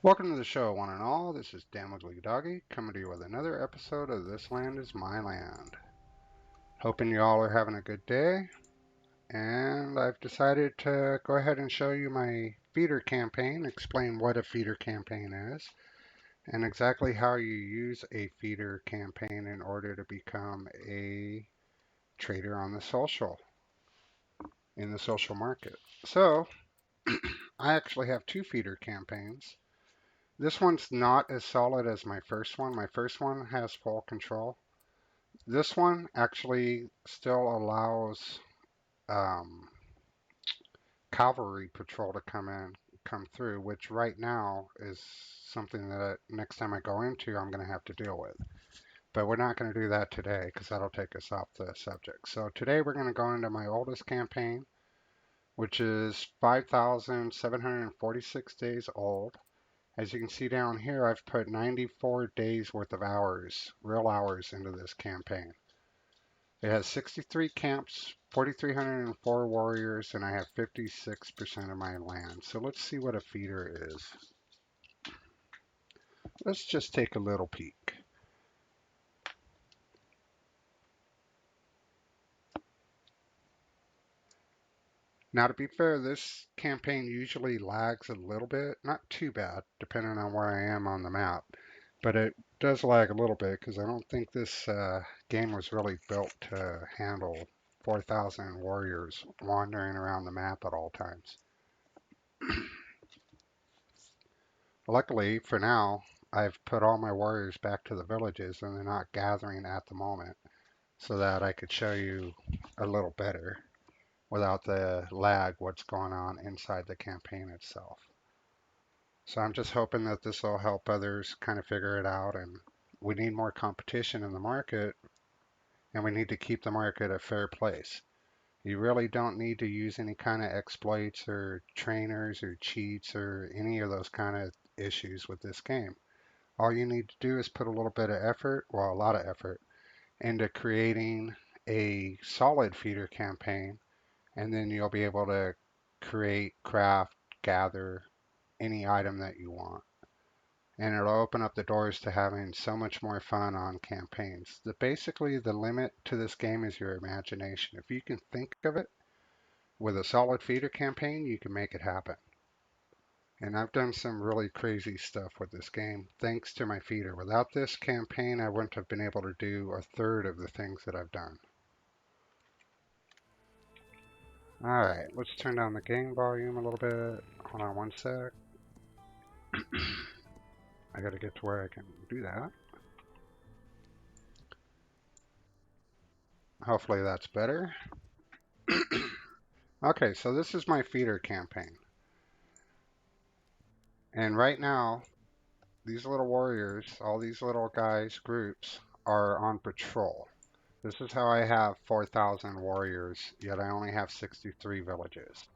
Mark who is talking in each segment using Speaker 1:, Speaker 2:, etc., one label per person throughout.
Speaker 1: Welcome to the show, one and all. This is Dan Wiggly Doggy coming to you with another episode of This Land is My Land. Hoping you all are having a good day, and I've decided to go ahead and show you my feeder campaign, explain what a feeder campaign is, and exactly how you use a feeder campaign in order to become a trader on the in the social market. So, I actually have two feeder campaigns. This one's not as solid as my first one. My first one has full control. This one actually still allows um, cavalry patrol to come through, which right now is something that next time I go into, I'm going to have to deal with. But we're not going to do that today because that'll take us off the subject. So today we're going to go into my oldest campaign, which is 5,746 days old. As you can see down here, I've put 94 days worth of hours, real hours, into this campaign. It has 63 camps, 4,304 warriors, and I have 56% of my land. So let's see what a feeder is. Let's just take a little peek. Now, to be fair, this campaign usually lags a little bit, not too bad, depending on where I am on the map, but it does lag a little bit because I don't think this game was really built to handle 4,000 warriors wandering around the map at all times. Luckily, for now, I've put all my warriors back to the villages and they're not gathering at the moment so that I could show you a little better without the lag what's going on inside the campaign itself. So I'm just hoping that this will help others kind of figure it out, and we need more competition in the market, and we need to keep the market a fair place. You really don't need to use any kind of exploits or trainers or cheats or any of those kind of issues with this game. All you need to do is put a little bit of effort, well, a lot of effort, into creating a solid feeder campaign, and then you'll be able to create, craft, gather any item that you want. And it'll open up the doors to having so much more fun on campaigns. Basically, the limit to this game is your imagination. If you can think of it with a solid feeder campaign, you can make it happen. And I've done some really crazy stuff with this game thanks to my feeder. Without this campaign, I wouldn't have been able to do a third of the things that I've done. Alright, let's turn down the game volume a little bit. Hold on one sec. I gotta get to where I can do that. Hopefully that's better. Okay, so this is my feeder campaign. And right now, these little warriors, all these little guys, groups, are on patrol. This is how I have 4,000 warriors, yet I only have 63 villages.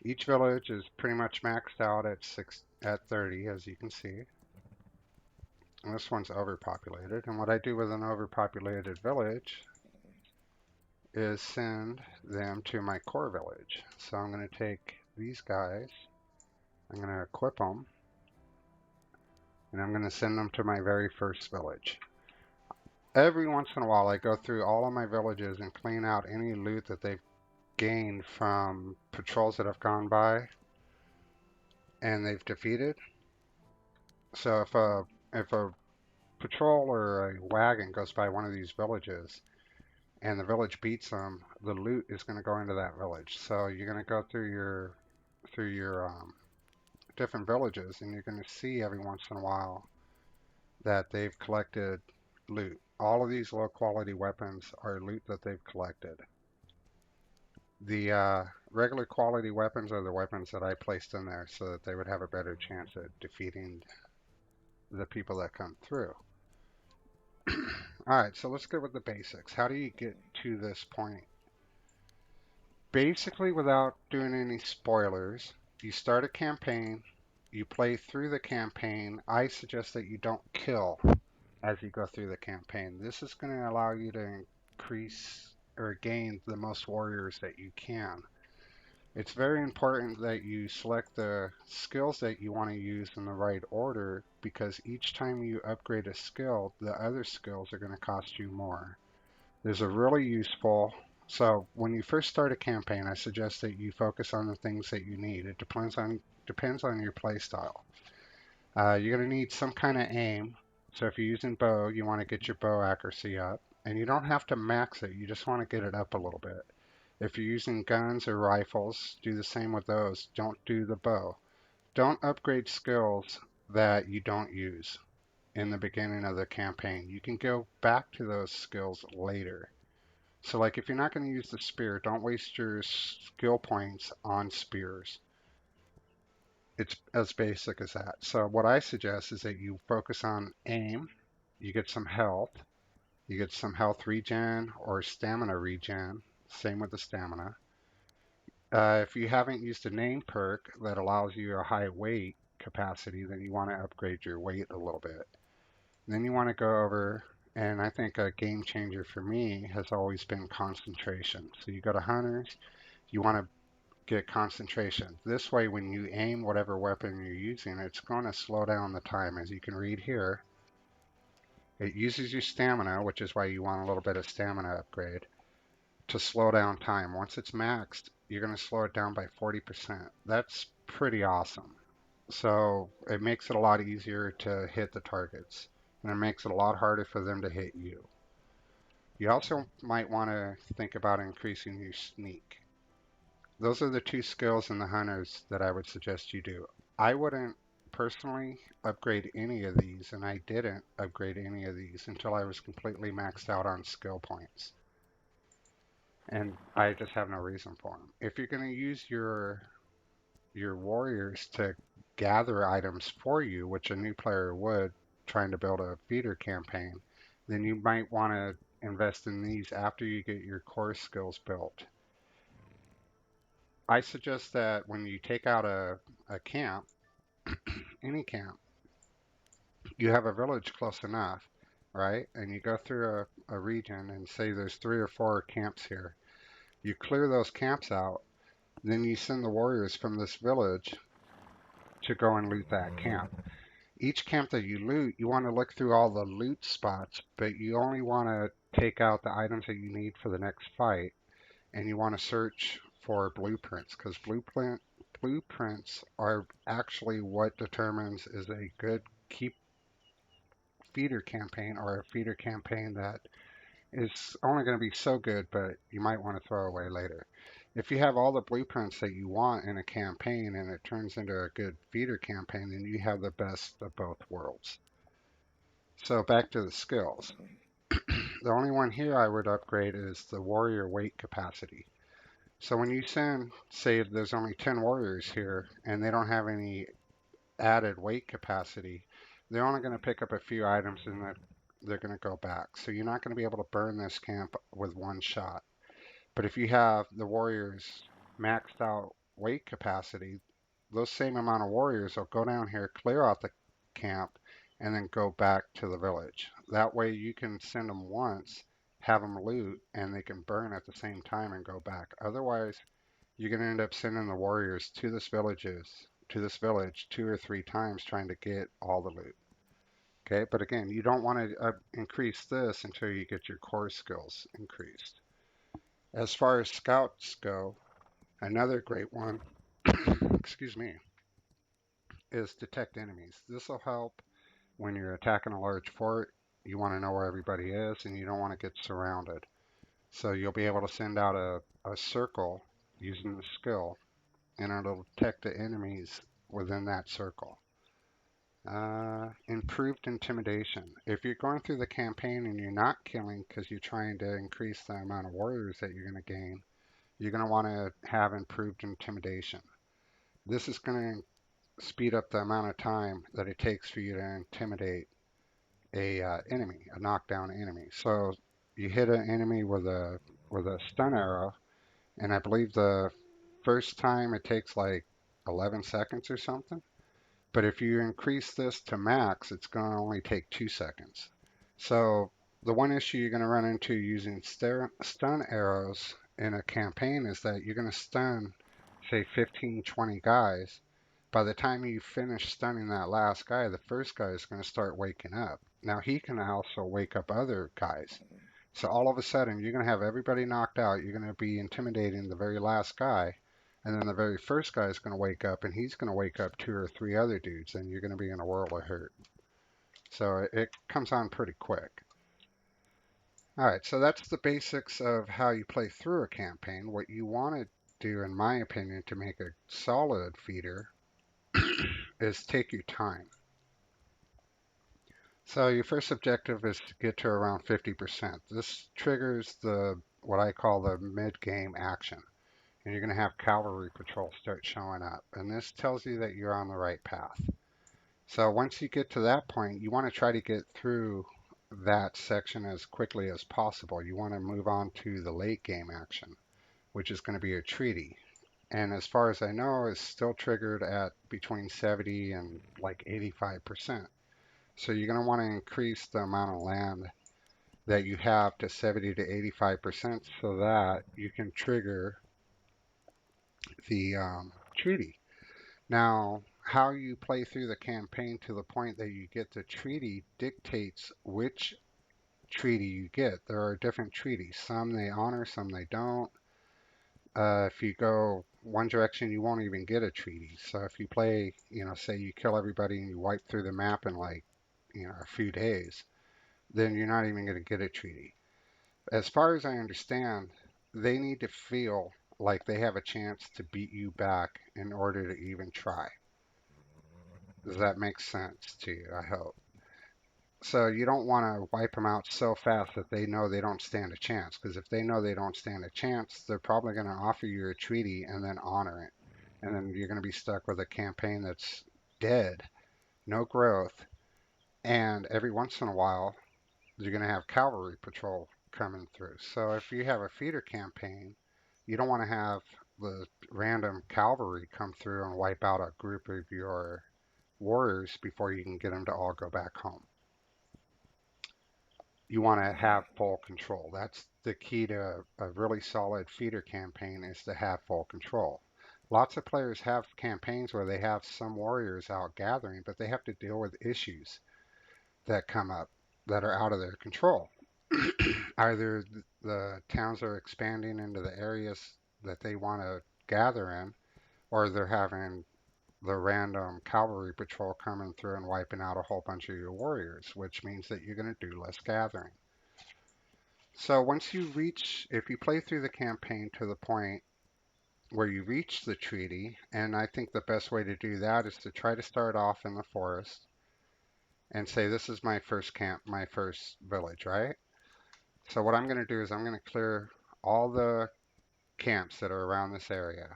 Speaker 1: Each village is pretty much maxed out at 30, as you can see. And this one's overpopulated. And what I do with an overpopulated village is send them to my core village. So I'm going to take these guys, I'm going to equip them, and I'm going to send them to my very first village. Every once in a while, I go through all of my villages and clean out any loot that they've gained from patrols that have gone by and they've defeated. So if a patrol or a wagon goes by one of these villages and the village beats them, the loot is going to go into that village. So you're going to go through your different villages, and you're going to see every once in a while that they've collected loot. All of these low quality weapons are loot that they've collected. The regular quality weapons are the weapons that I placed in there so that they would have a better chance at defeating the people that come through. All right, so let's go with the basics. How do you get to this point? Basically, without doing any spoilers, you start a campaign, you play through the campaign. I suggest that you don't kill as you go through the campaign. This is going to allow you to increase or gain the most warriors that you can. It's very important that you select the skills that you want to use in the right order because each time you upgrade a skill, the other skills are going to cost you more. There's a really useful, so when you first start a campaign, I suggest that you focus on the things that you need. It depends on your play style. You're going to need some kind of aim. So if you're using bow, you want to get your bow accuracy up. And you don't have to max it, you just want to get it up a little bit. If you're using guns or rifles, do the same with those. Don't do the bow. Don't upgrade skills that you don't use in the beginning of the campaign. You can go back to those skills later. So like if you're not going to use the spear, don't waste your skill points on spears. It's as basic as that. So what I suggest is that you focus on aim, you get some health, you get some health regen or stamina regen, same with the stamina. If you haven't used a name perk that allows you a high weight capacity, then you want to upgrade your weight a little bit. Then you want to go over, and I think a game changer for me has always been concentration. So you go to hunters, you want to get concentration. This way, when you aim whatever weapon you're using, it's going to slow down the time. As you can read here, it uses your stamina, which is why you want a little bit of stamina upgrade, to slow down time. Once it's maxed, you're going to slow it down by 40%. That's pretty awesome. So it makes it a lot easier to hit the targets, and it makes it a lot harder for them to hit you. You also might want to think about increasing your sneak. Those are the two skills in the hunters that I would suggest you do. I wouldn't personally upgrade any of these, and I didn't upgrade any of these until I was completely maxed out on skill points. And I just have no reason for them. If you're going to use your warriors to gather items for you, which a new player would trying to build a feeder campaign, then you might want to invest in these after you get your core skills built. I suggest that when you take out a camp, any camp, you have a village close enough, right? And you go through a region and say there's 3 or 4 camps here. You clear those camps out, then you send the warriors from this village to go and loot that camp. Each camp that you loot, you want to look through all the loot spots, but you only want to take out the items that you need for the next fight, and you want to search for blueprints because blueprints are actually what determines is a good keep feeder campaign or a feeder campaign that is only going to be so good, but you might want to throw away later. If you have all the blueprints that you want in a campaign and it turns into a good feeder campaign, then you have the best of both worlds. So back to the skills. The only one here I would upgrade is the warrior weight capacity. So when you send, say there's only 10 warriors here and they don't have any added weight capacity, they're only going to pick up a few items and then they're going to go back. So you're not going to be able to burn this camp with one shot. But if you have the warriors maxed out weight capacity, those same amount of warriors will go down here, clear out the camp, and then go back to the village. That way you can send them once, have them loot, and they can burn at the same time and go back. Otherwise, you're going to end up sending the warriors to this village 2 or 3 times trying to get all the loot. Okay, but again, you don't want to increase this until you get your core skills increased. As far as scouts go, another great one, excuse me, is detect enemies. This will help when you're attacking a large fort. You want to know where everybody is and you don't want to get surrounded. So you'll be able to send out a circle using the skill and it'll detect the enemies within that circle. Improved intimidation. If you're going through the campaign and you're not killing because you're trying to increase the amount of warriors that you're going to gain, you're going to want to have improved intimidation. This is going to speed up the amount of time that it takes for you to intimidate a enemy, a knockdown enemy. So you hit an enemy with a stun arrow, and I believe the first time it takes like 11 seconds or something. But if you increase this to max, it's going to only take 2 seconds. So the one issue you're going to run into using stun arrows in a campaign is that you're going to stun say 15, 20 guys, by the time you finish stunning that last guy, the first guy is going to start waking up. Now he can also wake up other guys. So all of a sudden, you're going to have everybody knocked out. You're going to be intimidating the very last guy. And then the very first guy is going to wake up and he's going to wake up two or three other dudes, and you're going to be in a world of hurt. So it comes on pretty quick. All right, so that's the basics of how you play through a campaign. What you want to do, in my opinion, to make a solid feeder is take your time. So your first objective is to get to around 50%. This triggers the what I call the mid-game action. And you're going to have cavalry patrols start showing up. And this tells you that you're on the right path. So once you get to that point, you want to try to get through that section as quickly as possible. You want to move on to the late game action, which is going to be a treaty. And as far as I know, it's still triggered at between 70 and like 85%. So you're going to want to increase the amount of land that you have to 70 to 85% so that you can trigger the treaty. Now, how you play through the campaign to the point that you get the treaty dictates which treaty you get. There are different treaties. Some they honor, some they don't. If you go one direction, you won't even get a treaty. So if you play, say you kill everybody and you wipe through the map in like, a few days, then you're not even going to get a treaty. As far as I understand, they need to feel like they have a chance to beat you back in order to even try. Does that make sense to you? I hope. So you don't want to wipe them out so fast that they know they don't stand a chance. Because if they know they don't stand a chance, they're probably going to offer you a treaty and then honor it. And then you're going to be stuck with a campaign that's dead, no growth, and every once in a while you're going to have cavalry patrol coming through. So if you have a feeder campaign, you don't want to have the random cavalry come through and wipe out a group of your warriors before you can get them to all go back home. You want to have full control. That's the key to a really solid feeder campaign, is to have full control. Lots of players have campaigns where they have some warriors out gathering, but they have to deal with issues that come up that are out of their control. Either the towns are expanding into the areas that they want to gather in, or they're having the random cavalry patrol coming through and wiping out a whole bunch of your warriors, which means that you're going to do less gathering. So once you reach, if you play through the campaign to the point where you reach the treaty, and I think the best way to do that is to try to start off in the forest and say, this is my first camp, my first village, right? So what I'm going to do is I'm going to clear all the camps that are around this area.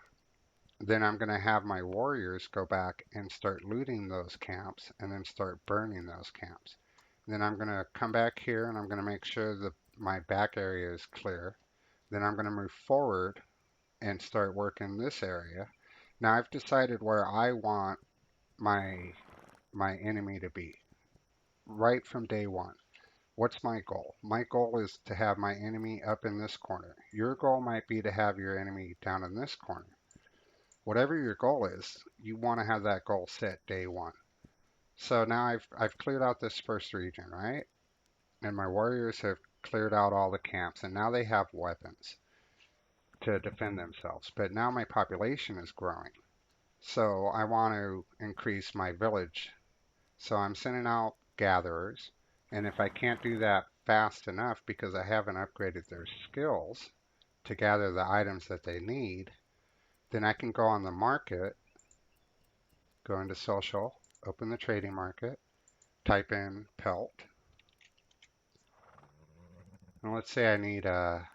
Speaker 1: Then I'm going to have my warriors go back and start looting those camps and then start burning those camps. Then I'm going to come back here and I'm going to make sure that my back area is clear. Then I'm going to move forward and start working this area. Now I've decided where I want my my enemy to be right from day one. What's my goal? My goal is to have my enemy up in this corner. Your goal might be to have your enemy down in this corner. Whatever your goal is, you want to have that goal set day one. So now I've cleared out this first region, right? And my warriors have cleared out all the camps, and now they have weapons to defend themselves. But now my population is growing. So I want to increase my village. So I'm sending out gatherers. And if I can't do that fast enough because I haven't upgraded their skills to gather the items that they need, then I can go on the market, go into social, open the trading market, type in pelt. And let's say I need a,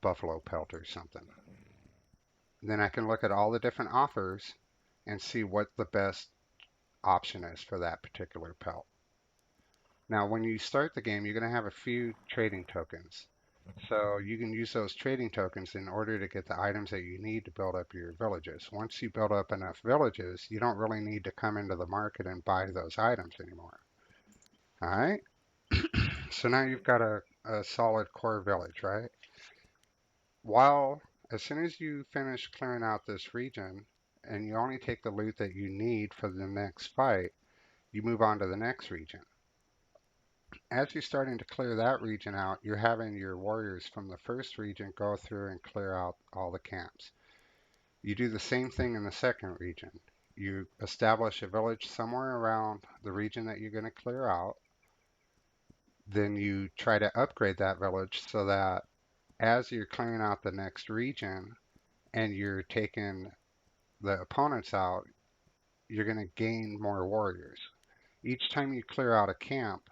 Speaker 1: buffalo pelt or something. Then I can look at all the different offers and see what the best option is for that particular pelt. Now, when you start the game, you're going to have a few trading tokens. So you can use those trading tokens in order to get the items that you need to build up your villages. Once you build up enough villages, you don't really need to come into the market and buy those items anymore. All right? So now you've got a solid core village, right? While as soon as you finish clearing out this region, and you only take the loot that you need for the next fight, you move on to the next region. As you're starting to clear that region out, you're having your warriors from the first region go through and clear out all the camps. You do the same thing in the second region. You establish a village somewhere around the region that you're going to clear out. Then you try to upgrade that village so that as you're clearing out the next region and you're taking the opponents out, you're going to gain more warriors. Each time you clear out a camp,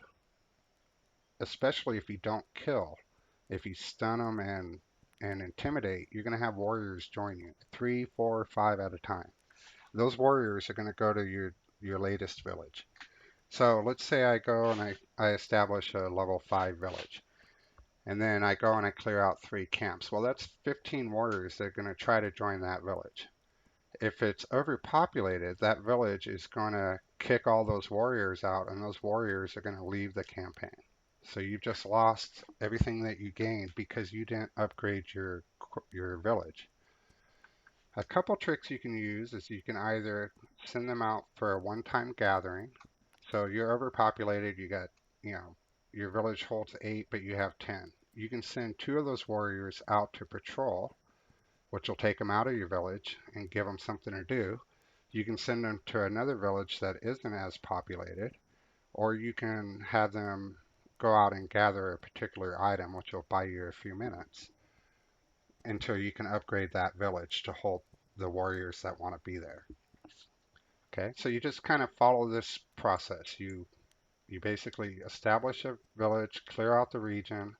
Speaker 1: especially if you don't kill, if you stun them and intimidate, you're going to have warriors join you, 3, 4, 5 at a time. Those warriors are going to go to your latest village. So let's say I go and I establish a level 5 village. And then I go and I clear out 3 camps. Well, that's 15 warriors that are going to try to join that village. If it's overpopulated, that village is going to kick all those warriors out, and those warriors are going to leave the campaign. So you've just lost everything that you gained because you didn't upgrade your village. A couple tricks you can use is you can either send them out for a one-time gathering. So you're overpopulated, you got, you know, your village holds 8, but you have 10. You can send 2 of those warriors out to patrol, which will take them out of your village and give them something to do. You can send them to another village that isn't as populated, or you can have them go out and gather a particular item, which will buy you a few minutes until you can upgrade that village to hold the warriors that want to be there. Okay, so you just kind of follow this process. You basically establish a village, clear out the region,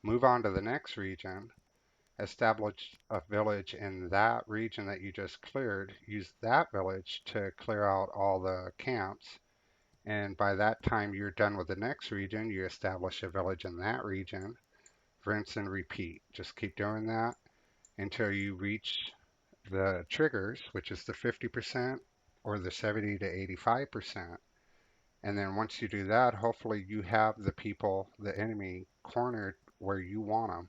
Speaker 1: move on to the next region, establish a village in that region that you just cleared, use that village to clear out all the camps, and by that time you're done with the next region, you establish a village in that region, rinse and repeat. Just keep doing that until you reach the triggers, which is the 50% or the 70 to 85%. And then once you do that, hopefully you have the people, the enemy, cornered where you want them.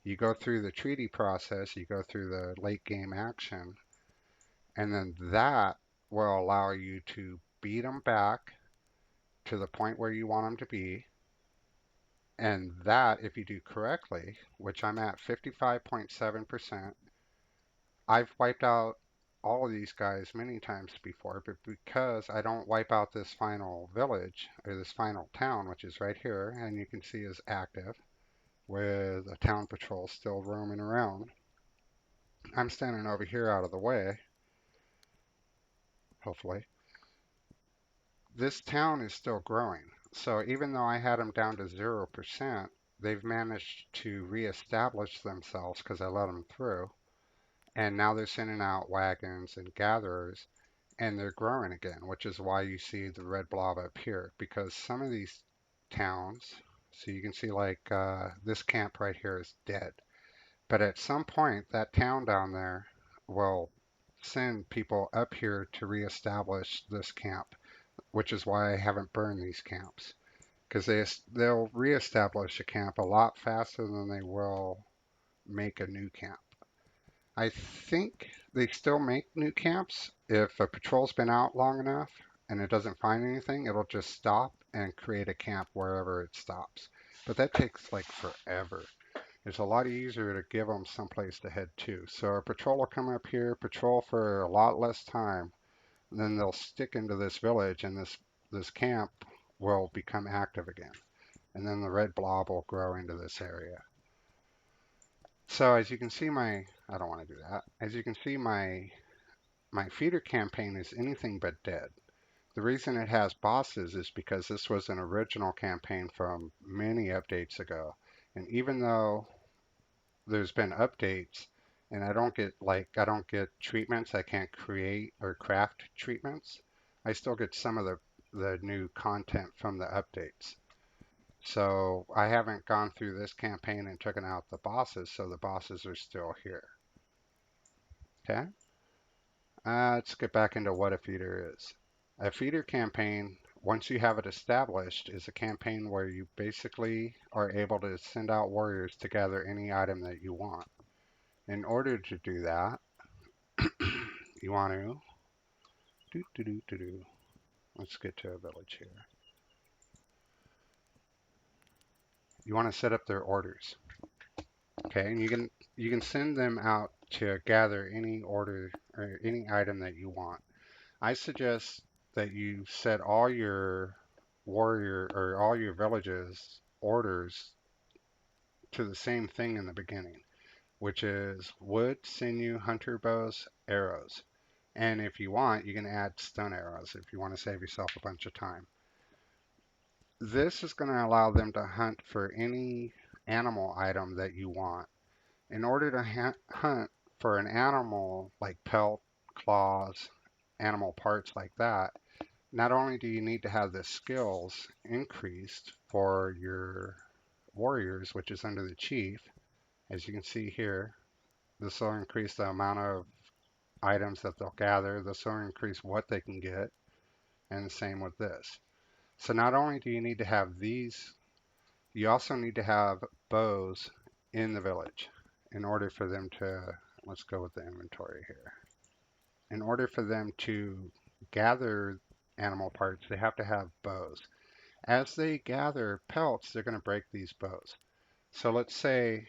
Speaker 1: You go through the treaty process, you go through the late game action, and then that will allow you to beat them back to the point where you want them to be. And that, if you do correctly, which I'm at 55.7%, I've wiped out all of these guys many times before, but because I don't wipe out this final village or this final town, which is right here, and you can see is active with a town patrol still roaming around. I'm standing over here out of the way, hopefully. This town is still growing. So even though I had them down to 0%, they've managed to reestablish themselves because I let them through. And now they're sending out wagons and gatherers, and they're growing again, which is why you see the red blob up here. Because some of these towns, so you can see like this camp right here is dead. But at some point, that town down there will send people up here to reestablish this camp, which is why I haven't burned these camps. Because they'll reestablish a camp a lot faster than they will make a new camp. I think they still make new camps. If a patrol's been out long enough and it doesn't find anything, it'll just stop and create a camp wherever it stops. But that takes like forever. It's a lot easier to give them someplace to head to. So a patrol will come up here, patrol for a lot less time, and then they'll stick into this village, and this camp will become active again. And then the red blob will grow into this area. So as you can see, I don't want to do that. As you can see, my feeder campaign is anything but dead. The reason it has bosses is because this was an original campaign from many updates ago. And even though there's been updates and I don't get treatments, I can't create or craft treatments, I still get some of the new content from the updates. So I haven't gone through this campaign and taken out the bosses, so the bosses are still here. Okay, let's get back into what a feeder is. A feeder campaign, once you have it established, is a campaign where you basically are able to send out warriors to gather any item that you want. In order to do that, you want to let's get to a village here. You want to set up their orders. Okay, and you can send them out to gather any order or any item that you want. I suggest that you set all your warrior or all your villages orders to the same thing in the beginning, which is wood, sinew, hunter bows, arrows. And if you want, you can add stun arrows if you want to save yourself a bunch of time. This is going to allow them to hunt for any animal item that you want. In order to hunt for an animal like pelt, claws, animal parts like that, not only do you need to have the skills increased for your warriors, which is under the chief, as you can see here, this will increase the amount of items that they'll gather. This will increase what they can get, and the same with this. So not only do you need to have these, you also need to have bows in the village in order for them to, let's go with the inventory here. In order for them to gather animal parts, they have to have bows. As they gather pelts, they're going to break these bows. So let's say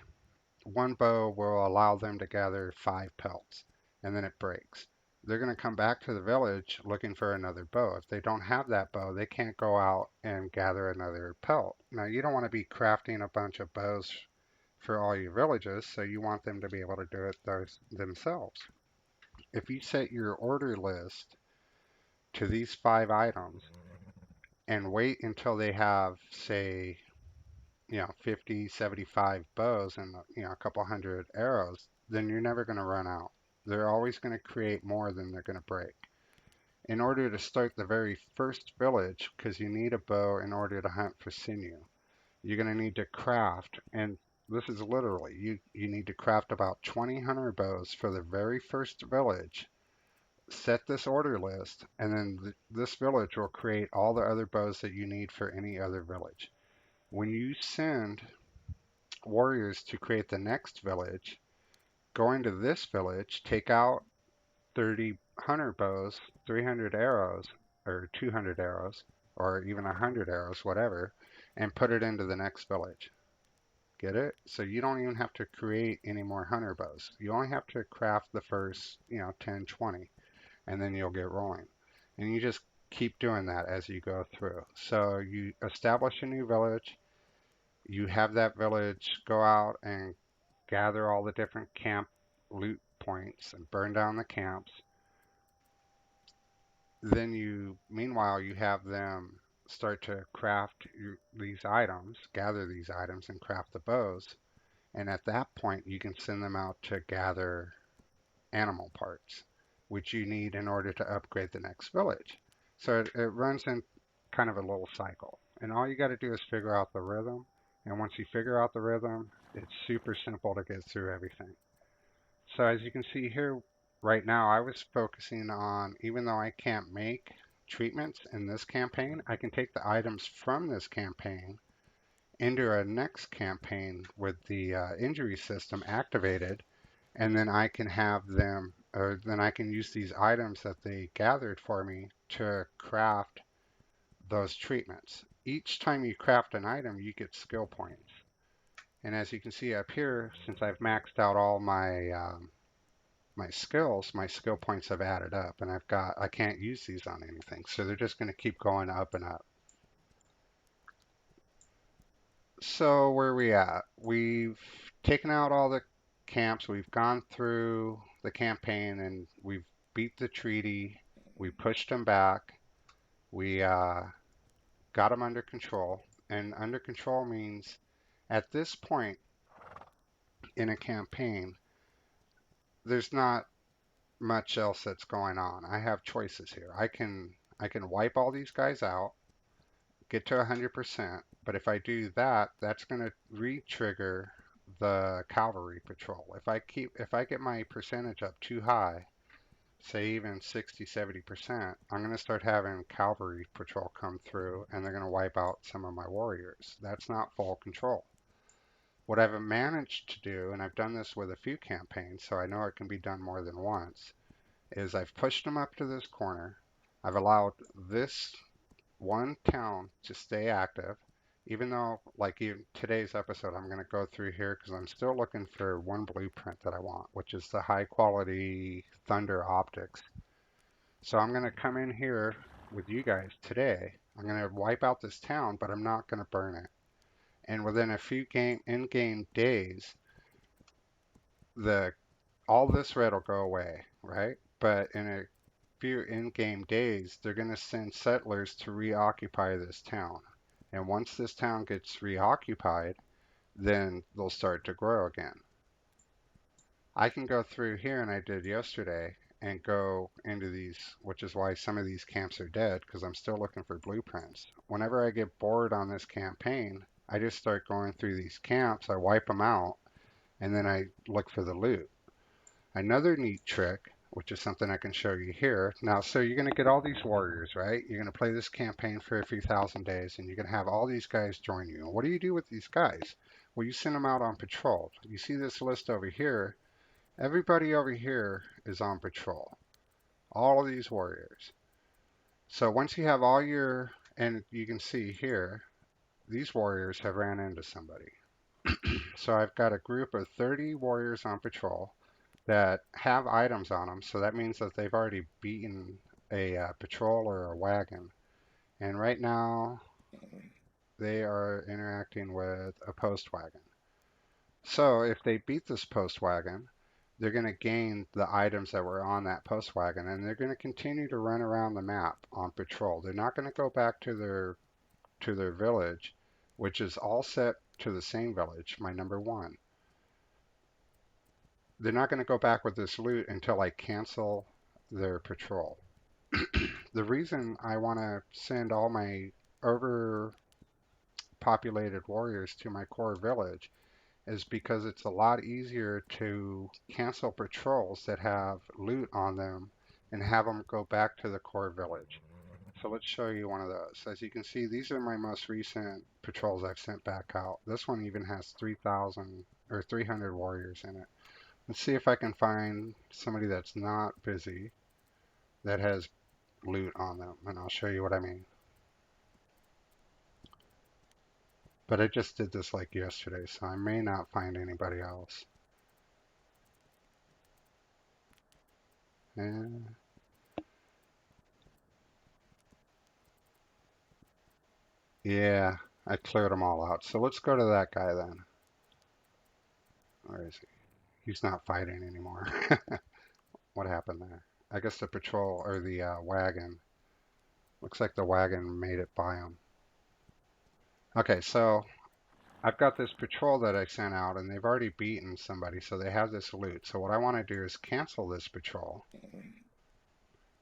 Speaker 1: one bow will allow them to gather 5 pelts, and then it breaks. They're going to come back to the village looking for another bow. If they don't have that bow, they can't go out and gather another pelt. Now, you don't want to be crafting a bunch of bows for all your villages, so you want them to be able to do it themselves. If you set your order list to these 5 items and wait until they have, say, 50, 75 bows and, a couple hundred arrows, then you're never going to run out. They're always going to create more than they're going to break. In order to start the very first village, because you need a bow in order to hunt for sinew, you're going to need to craft, and this is literally, you need to craft about 20 hunter bows for the very first village, set this order list, and then this village will create all the other bows that you need for any other village. When you send warriors to create the next village, go into this village, take out 30 hunter bows, 300 arrows, or 200 arrows, or even 100 arrows, whatever, and put it into the next village. Get it? So you don't even have to create any more hunter bows. You only have to craft the first, 10, 20, and then you'll get rolling. And you just keep doing that as you go through. So you establish a new village, you have that village go out and gather all the different camp loot points and burn down the camps. Then meanwhile, you have them start to craft these items, gather these items, and craft the bows. And at that point, you can send them out to gather animal parts, which you need in order to upgrade the next village. So it runs in kind of a little cycle. And all you got to do is figure out the rhythm. And once you figure out the rhythm, it's super simple to get through everything. So as you can see here, right now I was focusing on, even though I can't make treatments in this campaign, I can take the items from this campaign into a next campaign with the injury system activated, and then I can have them, or then I can use these items that they gathered for me to craft those treatments. Each time you craft an item, you get skill points. And as you can see up here, since I've maxed out all my skills, my skill points have added up, and I can't use these on anything, so they're just going to keep going up and up. So where are we at? We've taken out all the camps, we've gone through the campaign, and we've beat the treaty, we pushed them back, we got them under control, and under control means at this point in a campaign, there's not much else that's going on. I have choices here. I can wipe all these guys out, get to 100%, but if I do that, that's going to re-trigger the cavalry patrol. If I get my percentage up too high, say even 60, 70%, I'm going to start having cavalry patrol come through and they're going to wipe out some of my warriors. That's not full control. What I've managed to do, and I've done this with a few campaigns, so I know it can be done more than once, is I've pushed them up to this corner. I've allowed this one town to stay active, even though, like even today's episode, I'm going to go through here because I'm still looking for one blueprint that I want, which is the high quality thunder optics. So I'm going to come in here with you guys today. I'm going to wipe out this town, but I'm not going to burn it. And within a few in-game days, the all this red will go away, right? But in a few in-game days, they're going to send settlers to reoccupy this town. And once this town gets reoccupied, then they'll start to grow again. I can go through here, and I did yesterday, and go into these, which is why some of these camps are dead, because I'm still looking for blueprints. Whenever I get bored on this campaign, I just start going through these camps, I wipe them out, and then I look for the loot. Another neat trick, which is something I can show you here. Now, so you're going to get all these warriors, right? You're going to play this campaign for a few thousand days, and you're going to have all these guys join you. And what do you do with these guys? Well, you send them out on patrol. You see this list over here. Everybody over here is on patrol. All of these warriors. So once you have all your, and you can see here, these warriors have ran into somebody. So I've got a group of 30 warriors on patrol that have items on them. So that means that they've already beaten a patrol or a wagon. And right now they are interacting with a post wagon. So if they beat this post wagon, they're going to gain the items that were on that post wagon, and they're going to continue to run around the map on patrol. They're not going to go back to their village, which is all set to the same village, my number one. They're not going to go back with this loot until I cancel their patrol. The reason I want to send all my overpopulated warriors to my core village is because it's a lot easier to cancel patrols that have loot on them and have them go back to the core village. So let's show you one of those. As you can see, these are my most recent patrols I've sent back out. This one even has 3,000 or 300 warriors in it. Let's see if I can find somebody that's not busy that has loot on them, and I'll show you what I mean. But I just did this like yesterday, so I may not find anybody else. And yeah, I cleared them all out. So let's go to that guy then. Where is he? He's not fighting anymore. What happened there? I guess the patrol or the wagon. Looks like the wagon made it by him. Okay, so I've got this patrol that I sent out, and they've already beaten somebody, so they have this loot. So what I want to do is cancel this patrol.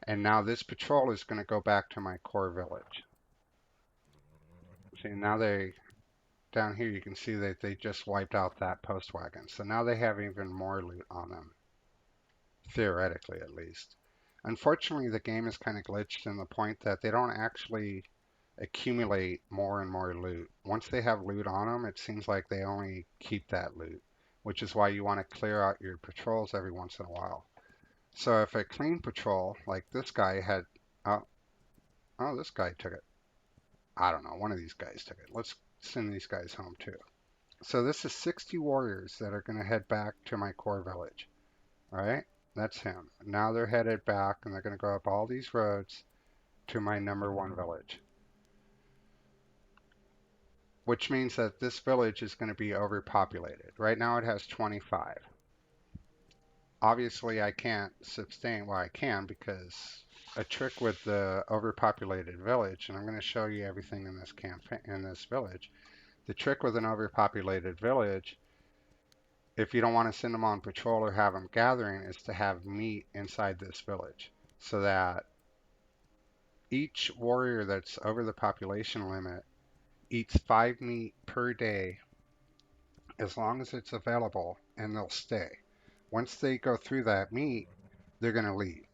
Speaker 1: And now this patrol is going to go back to my core village. See, now down here you can see that they just wiped out that post wagon. So now they have even more loot on them, theoretically at least. Unfortunately, the game is kind of glitched in the point that they don't actually accumulate more and more loot. Once they have loot on them, it seems like they only keep that loot, which is why you want to clear out your patrols every once in a while. So if a clean patrol, like this guy had, oh, oh, this guy took it. I don't know, one of these guys took it. Let's send these guys home too. So this is 60 warriors that are going to head back to my core village. All right, that's him. Now they're headed back, and they're going to go up all these roads to my number one village, which means that this village is going to be overpopulated. Right now it has 25. Obviously I can't sustain, well I can, because a trick with the overpopulated village, and I'm going to show you everything in this campaign, in this village. The trick with an overpopulated village, if you don't want to send them on patrol or have them gathering, is to have meat inside this village, so that each warrior that's over the population limit eats 5 meat per day as long as it's available, and they'll stay. Once they go through that meat, they're going to leave.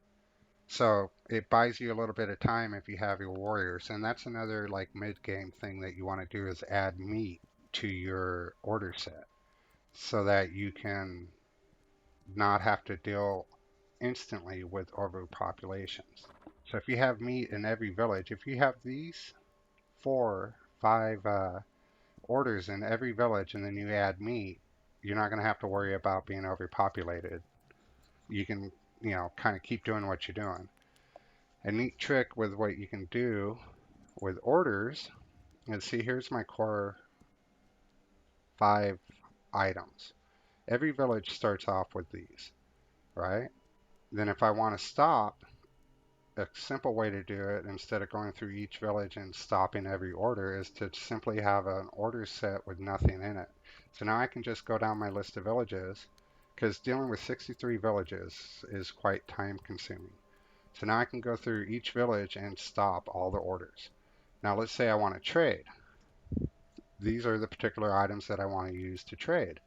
Speaker 1: So it buys you a little bit of time if you have your warriors, and that's another like mid-game thing that you want to do is add meat to your order set. so that you can not have to deal instantly with overpopulations. So if you have meat in every village, if you have these 4, 5 orders in every village and then you add meat, you're not going to have to worry about being overpopulated. You can, kind of keep doing what you're doing. A neat trick with what you can do with orders is, see, here's my core 5 items. Every village starts off with these, right? Then if I want to stop, a simple way to do it instead of going through each village and stopping every order is to simply have an order set with nothing in it. So now I can just go down my list of villages, because dealing with 63 villages is quite time consuming. So now I can go through each village and stop all the orders. Now let's say I want to trade. These are the particular items that I want to use to trade.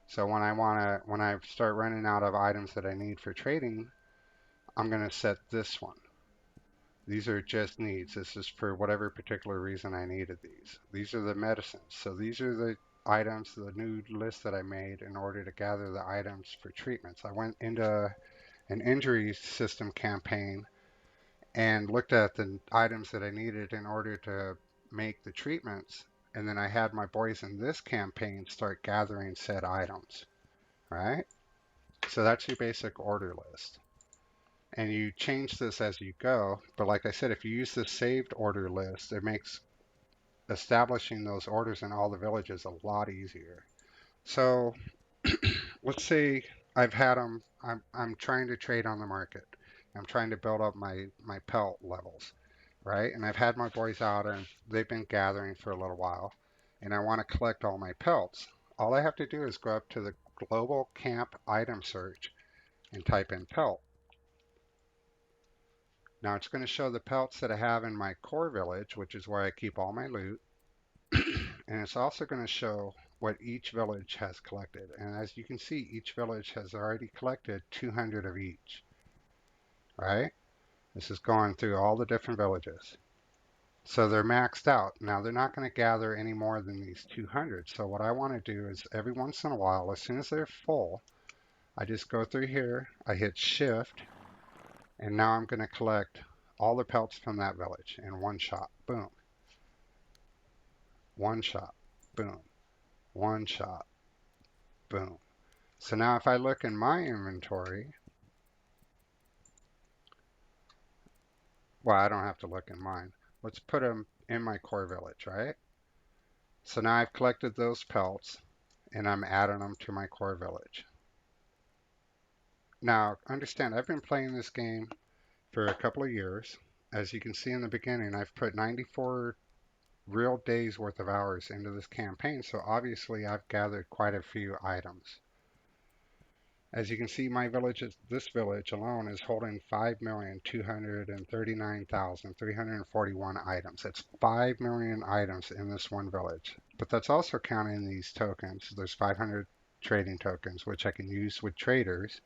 Speaker 1: So when I start running out of items that I need for trading, I'm going to set this one. These are just needs. This is for whatever particular reason I needed these. These are the medicines. So these are the items, the new list that I made in order to gather the items for treatments. I went into an injury system campaign and looked at the items that I needed in order to make the treatments. And then I had my boys in this campaign start gathering said items, right? So that's your basic order list. And you change this as you go. But like I said, if you use the saved order list, it makes establishing those orders in all the villages a lot easier. So let's say I've had them. I'm trying to trade on the market. I'm trying to build up my pelt levels, right? And I've had my boys out and they've been gathering for a little while, and I want to collect all my pelts. All I have to do is go up to the global camp item search and type in pelt. Now it's going to show the pelts that I have in my core village, which is where I keep all my loot. And it's also going to show what each village has collected. And as you can see, each village has already collected 200 of each, right? This is going through all the different villages. So they're maxed out. Now they're not going to gather any more than these 200. So what I want to do is every once in a while, as soon as they're full, I just go through here, I hit shift, and now I'm going to collect all the pelts from that village in one shot. Boom. One shot. Boom. One shot. Boom. So now if I look in my inventory, well, I don't have to look in mine. Let's put them in my core village, right? So now I've collected those pelts and I'm adding them to my core village. Now, understand, I've been playing this game for a couple of years. As you can see in the beginning, I've put 94 real days worth of hours into this campaign, so obviously I've gathered quite a few items. As you can see, this village alone is holding 5,239,341 items. That's 5 million items in this one village. But that's also counting these tokens. There's 500 trading tokens, which I can use with traders,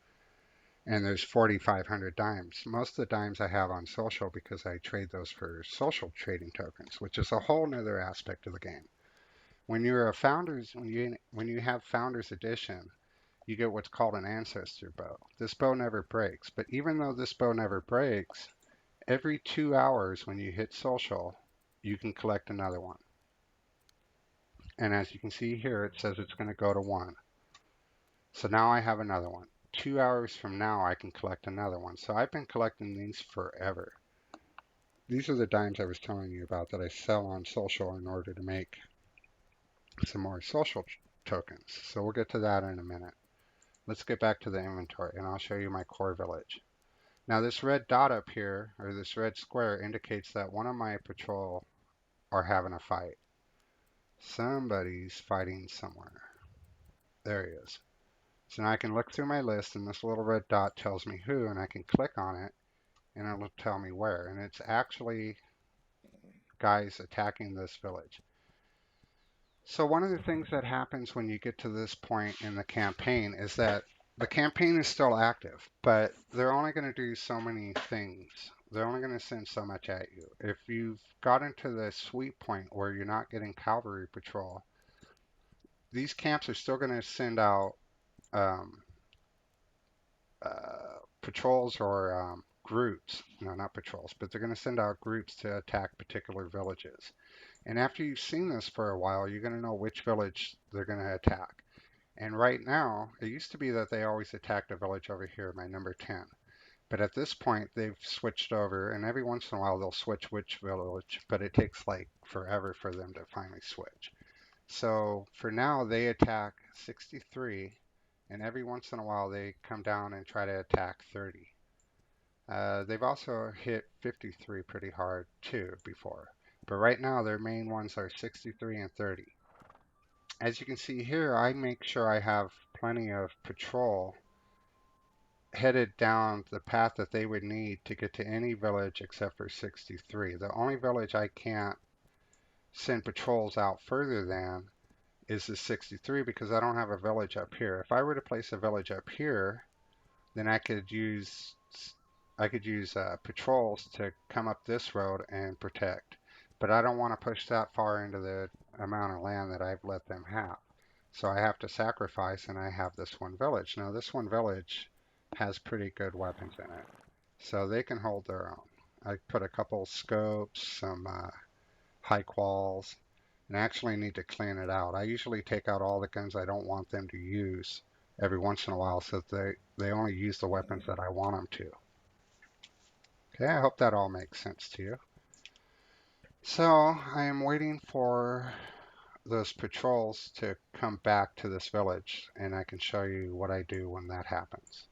Speaker 1: and there's 4,500 dimes. Most of the dimes I have on social because I trade those for social trading tokens, which is a whole nother aspect of the game. When you have Founders Edition, you get what's called an ancestor bow. This bow never breaks, but even though this bow never breaks, every 2 hours when you hit social, you can collect another one. And as you can see here, it says it's going to go to 1. So now I have another one. 2 hours from now, I can collect another one. So I've been collecting these forever. These are the dimes I was telling you about that I sell on social in order to make some more social tokens. So we'll get to that in a minute. Let's get back to the inventory and I'll show you my core village. Now this red dot up here, or this red square, indicates that one of my patrol are having a fight. Somebody's fighting somewhere. There he is. So now I can look through my list and this little red dot tells me who, and I can click on it and it'll tell me where. And it's actually guys attacking this village. So one of the things that happens when you get to this point in the campaign is that the campaign is still active, but they're only going to do so many things. They're only going to send so much at you. If you've gotten to the sweet point where you're not getting cavalry patrol, these camps are still going to send out um, patrols or groups. No, not patrols, but they're going to send out groups to attack particular villages. And after you've seen this for a while, you're going to know which village they're going to attack. And right now, it used to be that they always attacked a village over here, my number 10. But at this point, they've switched over, and every once in a while they'll switch which village, but it takes like forever for them to finally switch. So for now, they attack 63, and every once in a while they come down and try to attack 30. They've also hit 53 pretty hard too before. But right now, their main ones are 63 and 30. As you can see here, I make sure I have plenty of patrol headed down the path that they would need to get to any village except for 63. The only village I can't send patrols out further than is the 63 because I don't have a village up here. If I were to place a village up here, then I could use patrols to come up this road and protect. But I don't want to push that far into the amount of land that I've let them have. So I have to sacrifice, and I have this one village. Now, this one village has pretty good weapons in it, so they can hold their own. I put a couple scopes, some high quals, and I actually need to clean it out. I usually take out all the guns I don't want them to use every once in a while so that they only use the weapons that I want them to. Okay, I hope that all makes sense to you. So I am waiting for those patrols to come back to this village, and I can show you what I do when that happens.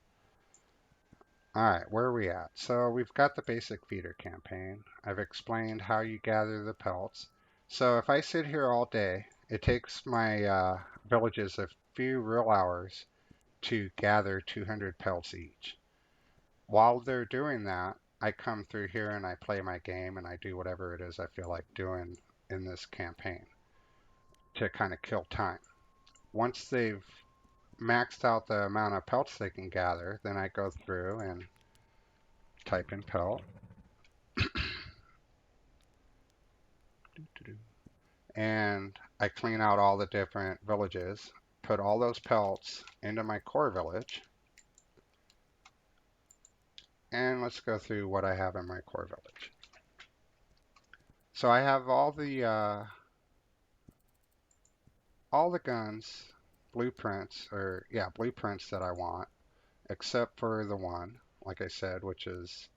Speaker 1: All right, where are we at? So we've got the basic feeder campaign. I've explained how you gather the pelts. So if I sit here all day, it takes my villages a few real hours to gather 200 pelts each. While they're doing that, I come through here and I play my game and I do whatever it is I feel like doing in this campaign to kind of kill time. Once they've maxed out the amount of pelts they can gather, then I go through and type in pelt. And I clean out all the different villages, put all those pelts into my core village, and let's go through what I have in my core village. So I have all the guns, blueprints that I want, except for the one, like I said, which is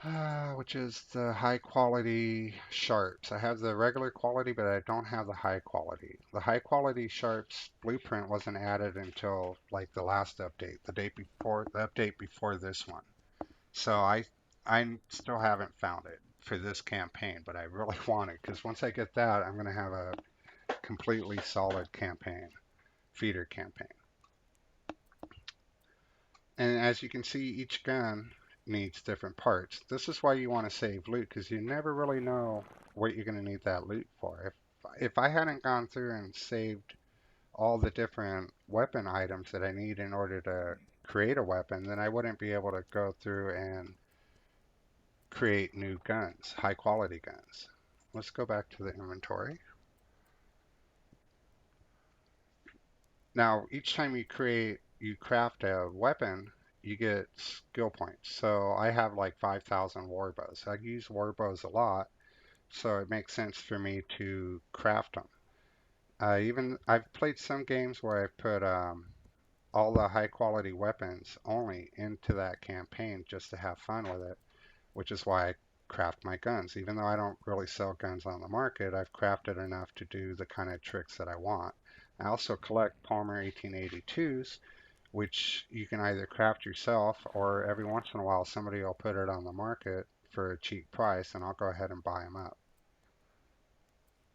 Speaker 1: the high quality sharps. I have the regular quality, but I don't have the high quality. The high quality sharps blueprint wasn't added until like the last update, the update before this one. So I still haven't found it for this campaign, but I really want it because once I get that, I'm gonna have a completely solid campaign, feeder campaign. And as you can see, each gun needs different parts. This is why you want to save loot because you never really know what you're going to need that loot for. If I hadn't gone through and saved all the different weapon items that I need in order to create a weapon, then I wouldn't be able to go through and create new guns, high quality guns. Let's go back to the inventory. Now, each time you craft a weapon, you get skill points. So I have like 5,000 war bows. I use war bows a lot, so it makes sense for me to craft them. I've played some games where I've put all the high quality weapons only into that campaign just to have fun with it, which is why I craft my guns. Even though I don't really sell guns on the market, I've crafted enough to do the kind of tricks that I want. I also collect Palmer 1882s, which you can either craft yourself or every once in a while somebody will put it on the market for a cheap price and I'll go ahead and buy them up.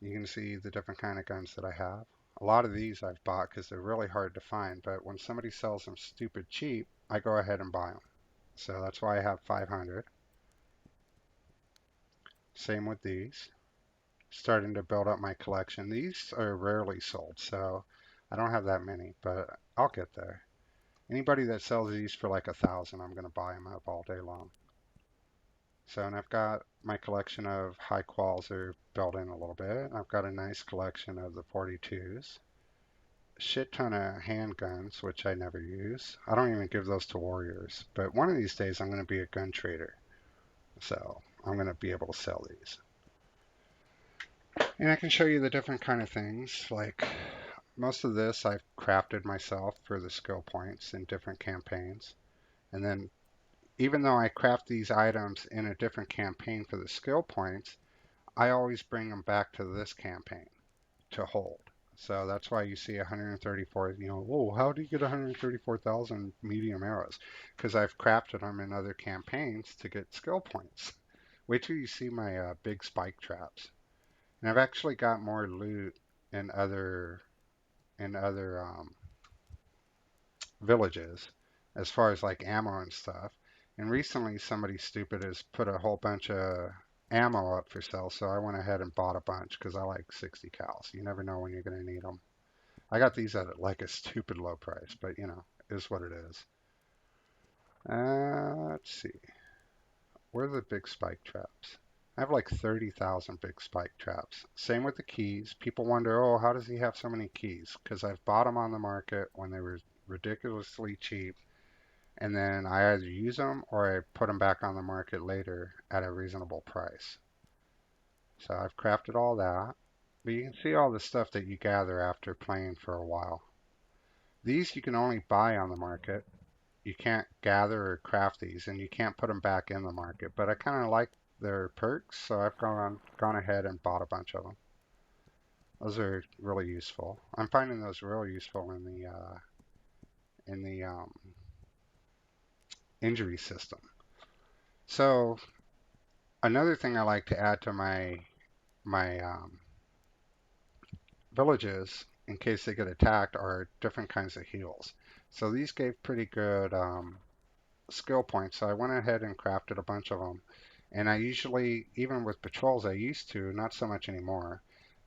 Speaker 1: You can see the different kind of guns that I have. A lot of these I've bought because they're really hard to find, but when somebody sells them stupid cheap, I go ahead and buy them. So that's why I have 500. Same with these. Starting to build up my collection. These are rarely sold, so I don't have that many, but I'll get there. Anybody that sells these for like 1,000, I'm going to buy them up all day long. So, and I've got my collection of high quals are built in a little bit. I've got a nice collection of the 42s. Shit ton of handguns, which I never use. I don't even give those to warriors. But one of these days, I'm going to be a gun trader. So I'm going to be able to sell these. And I can show you the different kind of things. Like most of this I've crafted myself for the skill points in different campaigns. And then even though I craft these items in a different campaign for the skill points, I always bring them back to this campaign to hold. So that's why you see 134, whoa, how do you get 134,000 medium arrows? Because I've crafted them in other campaigns to get skill points. Wait till you see my big spike traps. And I've actually got more loot in other villages as far as like ammo and stuff. And recently somebody stupid has put a whole bunch of ammo up for sale, so I went ahead and bought a bunch because I like 60 cals. You never know when you're going to need them. I got these at like a stupid low price, but is what it is. Let's see. Where are the big spike traps? I have like 30,000 big spike traps. Same with the keys. People wonder, oh, how does he have so many keys? Because I've bought them on the market when they were ridiculously cheap, and then I either use them or I put them back on the market later at a reasonable price. So I've crafted all that. But you can see all the stuff that you gather after playing for a while. These you can only buy on the market. You can't gather or craft these, and you can't put them back in the market. But I kind of like their perks, so I've gone ahead and bought a bunch of them. Those are really useful. I'm finding those really useful in the injury system. So another thing I like to add to my villages in case they get attacked are different kinds of heals. So these gave pretty good skill points, so I went ahead and crafted a bunch of them. And I usually, even with patrols, I used to, not so much anymore.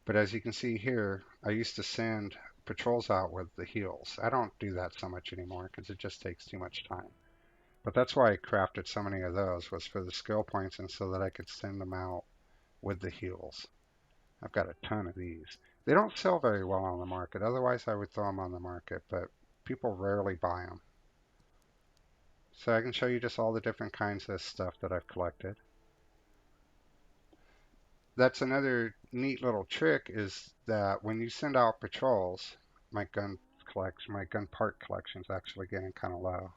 Speaker 1: But as you can see here, I used to send patrols out with the heals. I don't do that so much anymore because it just takes too much time. But that's why I crafted so many of those, was for the skill points and so that I could send them out with the heals. I've got a ton of these. They don't sell very well on the market. Otherwise, I would throw them on the market, but people rarely buy them. So I can show you just all the different kinds of stuff that I've collected. That's another neat little trick is that when you send out patrols, my gun part collection is actually getting kind of low.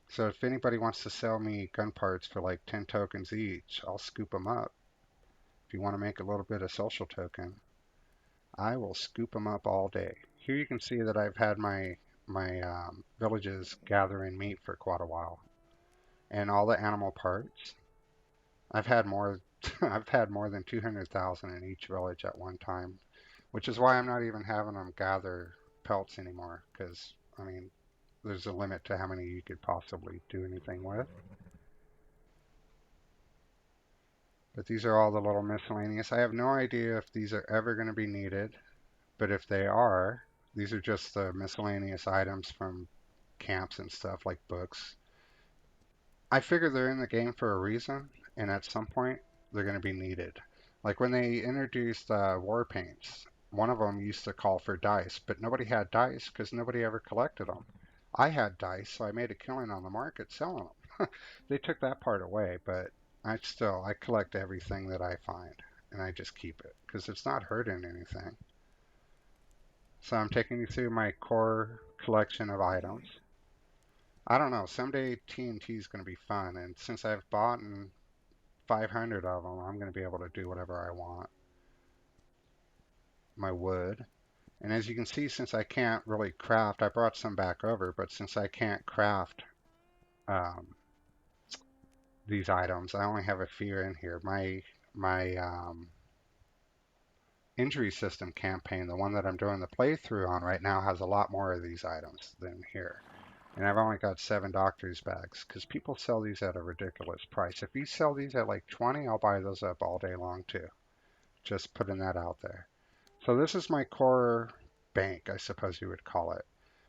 Speaker 1: So if anybody wants to sell me gun parts for like 10 tokens each, I'll scoop them up. If you want to make a little bit of social token, I will scoop them up all day. Here you can see that I've had my villages gathering meat for quite a while, and all the animal parts. I've had more. I've had more than 200,000 in each village at one time, which is why I'm not even having them gather pelts anymore. Because I mean, there's a limit to how many you could possibly do anything with. But these are all the little miscellaneous. I have no idea if these are ever going to be needed, but if they are, these are just the miscellaneous items from camps and stuff like books. I figure they're in the game for a reason, and at some point they're going to be needed. Like when they introduced war paints, one of them used to call for dice, but nobody had dice because nobody ever collected them. I had dice, so I made a killing on the market selling them. They took that part away, but I collect everything that I find, and I just keep it because it's not hurting anything. So I'm taking you through my core collection of items. I don't know. Someday TNT is going to be fun, and since I've bought 500 of them, I'm going to be able to do whatever I want. My wood. And as you can see, since I can't really craft, I brought some back over, but since I can't craft um, these items, I only have a few in here. My injury system campaign, the one that I'm doing the playthrough on right now, has a lot more of these items than here. And I've only got 7 doctor's bags because people sell these at a ridiculous price. If you sell these at like 20, I'll buy those up all day long too. Just putting that out there. So this is my core bank, I suppose you would call it.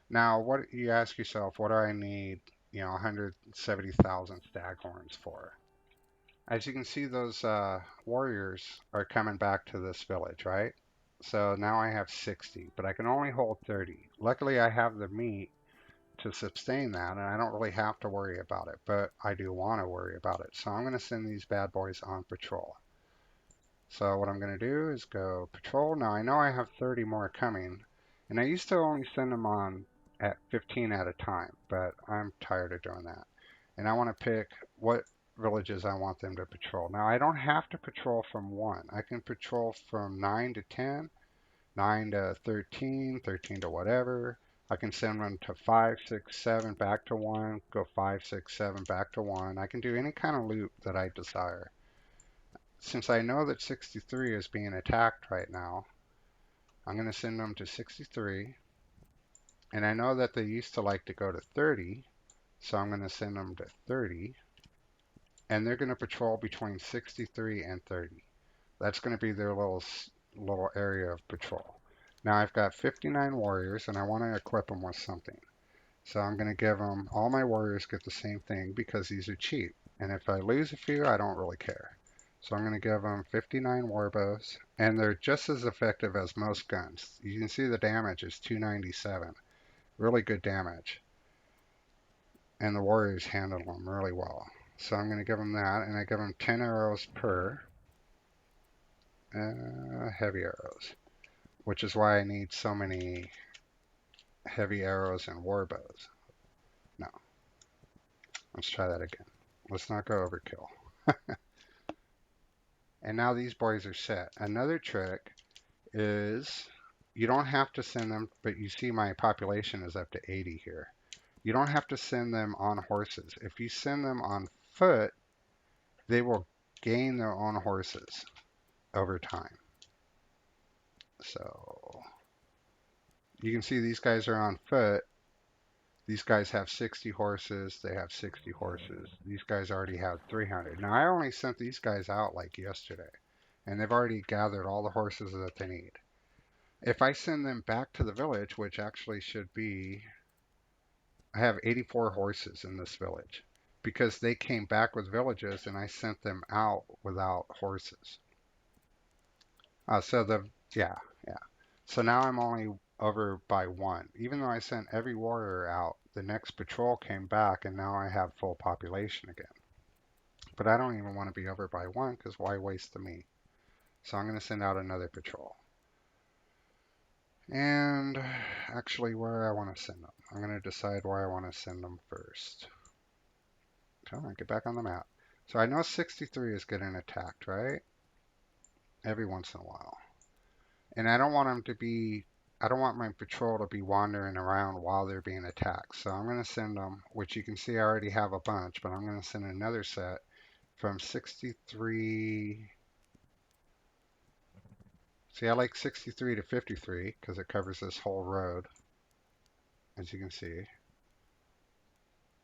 Speaker 1: Now, what you ask yourself, what do I need, 170,000 staghorns for? As you can see, those warriors are coming back to this village, right? So now I have 60, but I can only hold 30. Luckily, I have the meat to sustain that, and I don't really have to worry about it, but I do want to worry about it. So I'm going to send these bad boys on patrol. So what I'm going to do is go patrol. Now I know I have 30 more coming, and I used to only send them on at 15 at a time, but I'm tired of doing that. And I want to pick what villages I want them to patrol. Now I don't have to patrol from 1. I can patrol from 9 to 10, 9 to 13, 13 to whatever. I can send them to 5, 6, 7, back to 1, go 5, 6, 7, back to 1. I can do any kind of loop that I desire. Since I know that 63 is being attacked right now, I'm going to send them to 63. And I know that they used to like to go to 30, so I'm going to send them to 30. And they're going to patrol between 63 and 30. That's going to be their little area of patrol. Now I've got 59 warriors, and I want to equip them with something. So I'm going to give them, all my warriors get the same thing because these are cheap. And if I lose a few, I don't really care. So I'm going to give them 59 warbows, and they're just as effective as most guns. You can see the damage is 297. Really good damage. And the warriors handle them really well. So I'm going to give them that, and I give them 10 arrows per heavy arrows, which is why I need so many heavy arrows and warbows. No, let's try that again. Let's not go overkill. And now these boys are set. Another trick is you don't have to send them, but you see my population is up to 80 here. You don't have to send them on horses. If you send them on foot, they will gain their own horses over time. So you can see these guys are on foot. These guys have 60 horses. They have 60 horses. These guys already have 300. Now I only sent these guys out like yesterday, and they've already gathered all the horses that they need. If I send them back to the village, which actually should be, I have 84 horses in this village because they came back with villages and I sent them out without horses. So yeah, yeah. So now I'm only over by 1. Even though I sent every warrior out, the next patrol came back and now I have full population again. But I don't even want to be over by 1 because why waste the meat? So I'm going to send out another patrol. And actually where I want to send them. I'm going to decide where I want to send them first. Come on, get back on the map. So I know 63 is getting attacked, right? Every once in a while. And I don't want them to be, I don't want my patrol to be wandering around while they're being attacked. So I'm going to send them, which you can see I already have a bunch, but I'm going to send another set from 63. See, I like 63 to 53 because it covers this whole road, as you can see.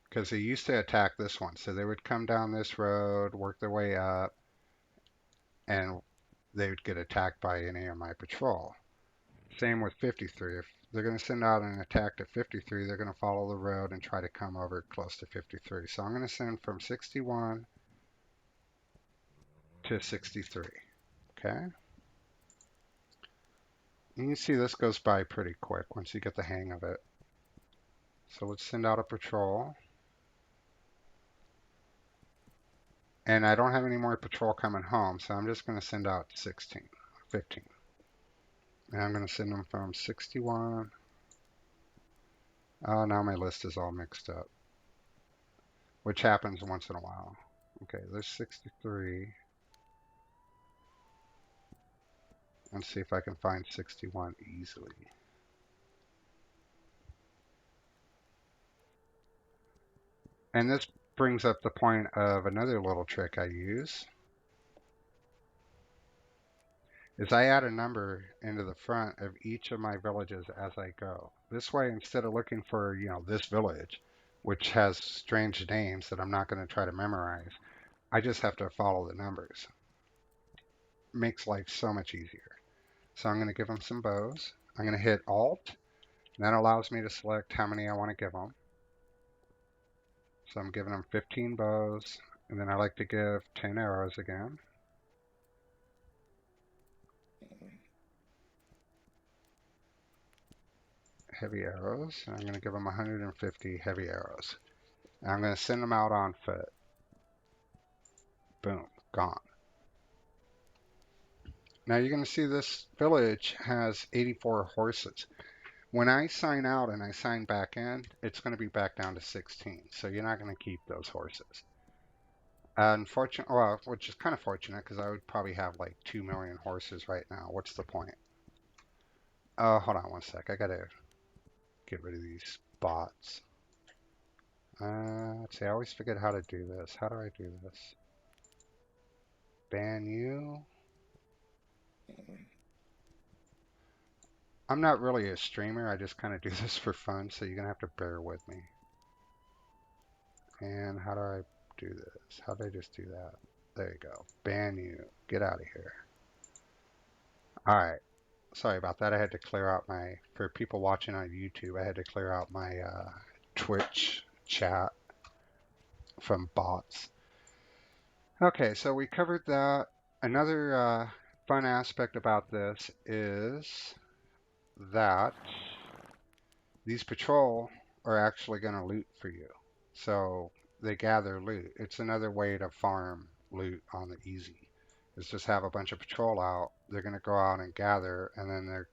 Speaker 1: Because they used to attack this one. So they would come down this road, work their way up, and they would get attacked by any of my patrol. Same with 53. If they're going to send out an attack to 53, they're going to follow the road and try to come over close to 53. So I'm going to send from 61 to 63. Okay? And you see this goes by pretty quick once you get the hang of it. So let's send out a patrol. And I don't have any more patrol coming home, so I'm just going to send out 16, 15. And I'm going to send them from 61. Oh, now my list is all mixed up, which happens once in a while. Okay, there's 63. Let's see if I can find 61 easily. And this brings up the point of another little trick I use, is I add a number into the front of each of my villages as I go. This way, instead of looking for, this village, which has strange names that I'm not going to try to memorize, I just have to follow the numbers. Makes life so much easier. So I'm going to give them some bows. I'm going to hit Alt, and that allows me to select how many I want to give them. So I'm giving them 15 bows. And then I like to give 10 arrows again. Heavy arrows. And I'm going to give them 150 heavy arrows. And I'm going to send them out on foot. Boom. Gone. Now you're going to see this village has 84 horses. When I sign out and I sign back in, it's going to be back down to 16. So you're not going to keep those horses. Unfortunately, well, which is kind of fortunate because I would probably have like 2 million horses right now. What's the point? Hold on one sec. I got to get rid of these bots. Let's see. I always forget how to do this. How do I do this? Ban you. I'm not really a streamer. I just kind of do this for fun, so you're going to have to bear with me. And how do I do this? How did I just do that? There you go. Ban you. Get out of here. All right. Sorry about that. I had to clear out for people watching on YouTube, I had to clear out my Twitch chat from bots. Okay, so we covered that. Another fun aspect about this is that these patrol are actually going to loot for you. So they gather loot. It's another way to farm loot on the easy. Is just have a bunch of patrol out. They're going to go out and gather, and then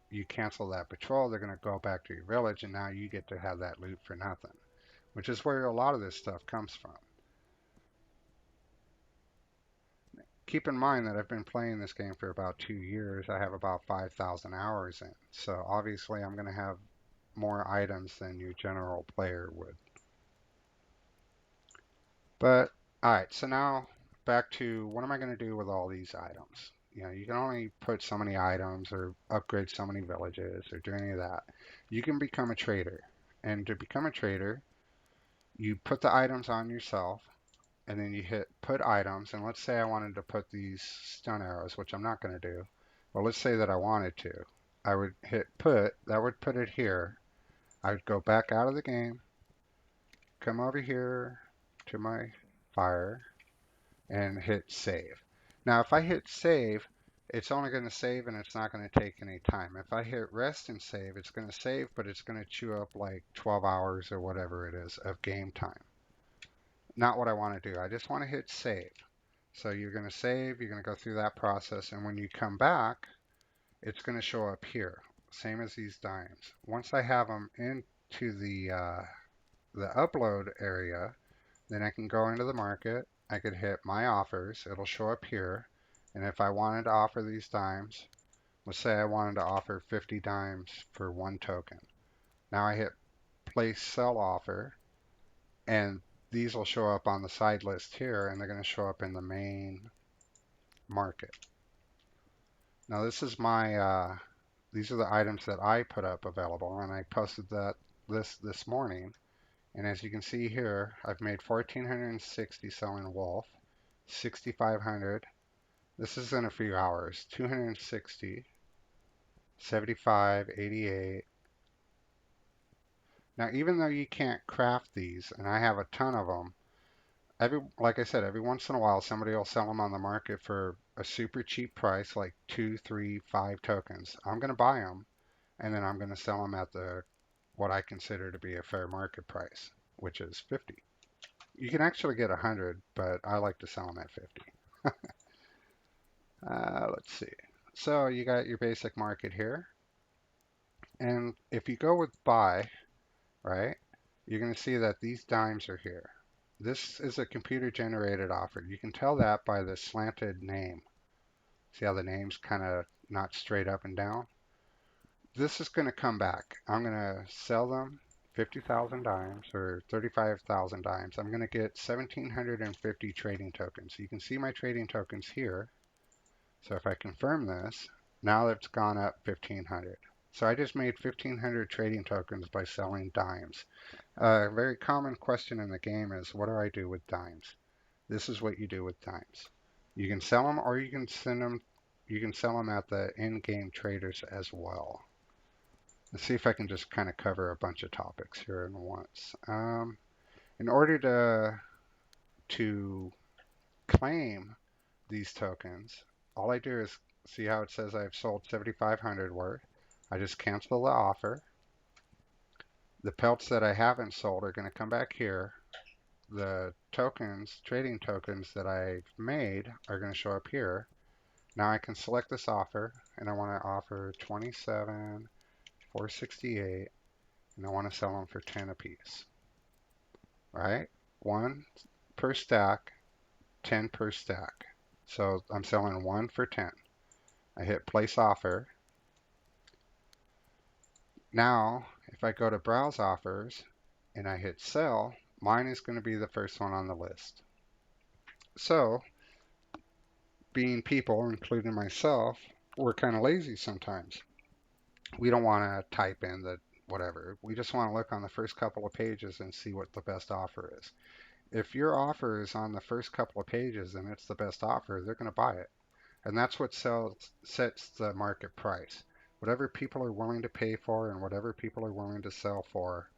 Speaker 1: you cancel that patrol. They're going to go back to your village, and now you get to have that loot for nothing, which is where a lot of this stuff comes from. Keep in mind that I've been playing this game for about 2 years. I have about 5,000 hours in, so obviously I'm going to have more items than your general player would. But all right, so now back to what am I going to do with all these items? You know, you can only put so many items or upgrade so many villages or do any of that. You can become a trader. And to become a trader, you put the items on yourself and then you hit put items. And let's say I wanted to put these stun arrows, which I'm not going to do. But let's say that I wanted to. I would hit put, that would put it here. I would go back out of the game, come over here to my fire, and hit save. Now, if I hit save, it's only going to save and it's not going to take any time. If I hit rest and save, it's going to save, but it's going to chew up like 12 hours or whatever it is of game time. Not what I want to do. I just want to hit save. So you're going to save, you're going to go through that process, and when you come back, it's going to show up here, same as these dimes. Once I have them into the upload area, then I can go into the market. I could hit my offers. It'll show up here. And if I wanted to offer these dimes, let's say I wanted to offer 50 dimes for one token. Now I hit place sell offer, and these will show up on the side list here, and they're going to show up in the main market. Now this is these are the items that I put up available, and I posted this morning. And as you can see here, I've made 1,460 selling wolf, 6,500. This is in a few hours. 260, 75, 88. Now, even though you can't craft these, and I have a ton of them, like I said, every once in a while somebody will sell them on the market for a super cheap price, like 2, 3, 5 tokens. I'm going to buy them, and then I'm going to sell them at what I consider to be a fair market price, which is 50. You can actually get 100, but I like to sell them at 50. Let's see. So you got your basic market here. And if you go with buy, right, you're going to see that these dimes are here. This is a computer generated offer. You can tell that by the slanted name. See how the name's kind of not straight up and down? This is going to come back. I'm going to sell them 50,000 dimes or 35,000 dimes. I'm going to get 1,750 trading tokens. So you can see my trading tokens here. So if I confirm this, now it's gone up 1,500. So I just made 1,500 trading tokens by selling dimes. A very common question in the game is, what do I do with dimes? This is what you do with dimes. You can sell them, or you can send them. You can sell them at the in-game traders as well. Let's see if I can just kind of cover a bunch of topics here at once. In order to to claim these tokens, all I do is see how it says I've sold 7,500 worth. I just cancel the offer. The pelts that I haven't sold are going to come back here. The tokens, trading tokens that I've made are going to show up here. Now I can select this offer, and I want to offer 27,468, and I want to sell them for 10 apiece. Right? One per stack, 10 per stack. So I'm selling one for 10. I hit place offer. Now, if I go to browse offers and I hit sell, mine is going to be the first one on the list. So, being people, including myself, we're kind of lazy sometimes. We don't want to type in the whatever. We just want to look on the first couple of pages and see what the best offer is. If your offer is on the first couple of pages and it's the best offer, they're going to buy it. And that's what sets the market price. Whatever people are willing to pay for and whatever people are willing to sell for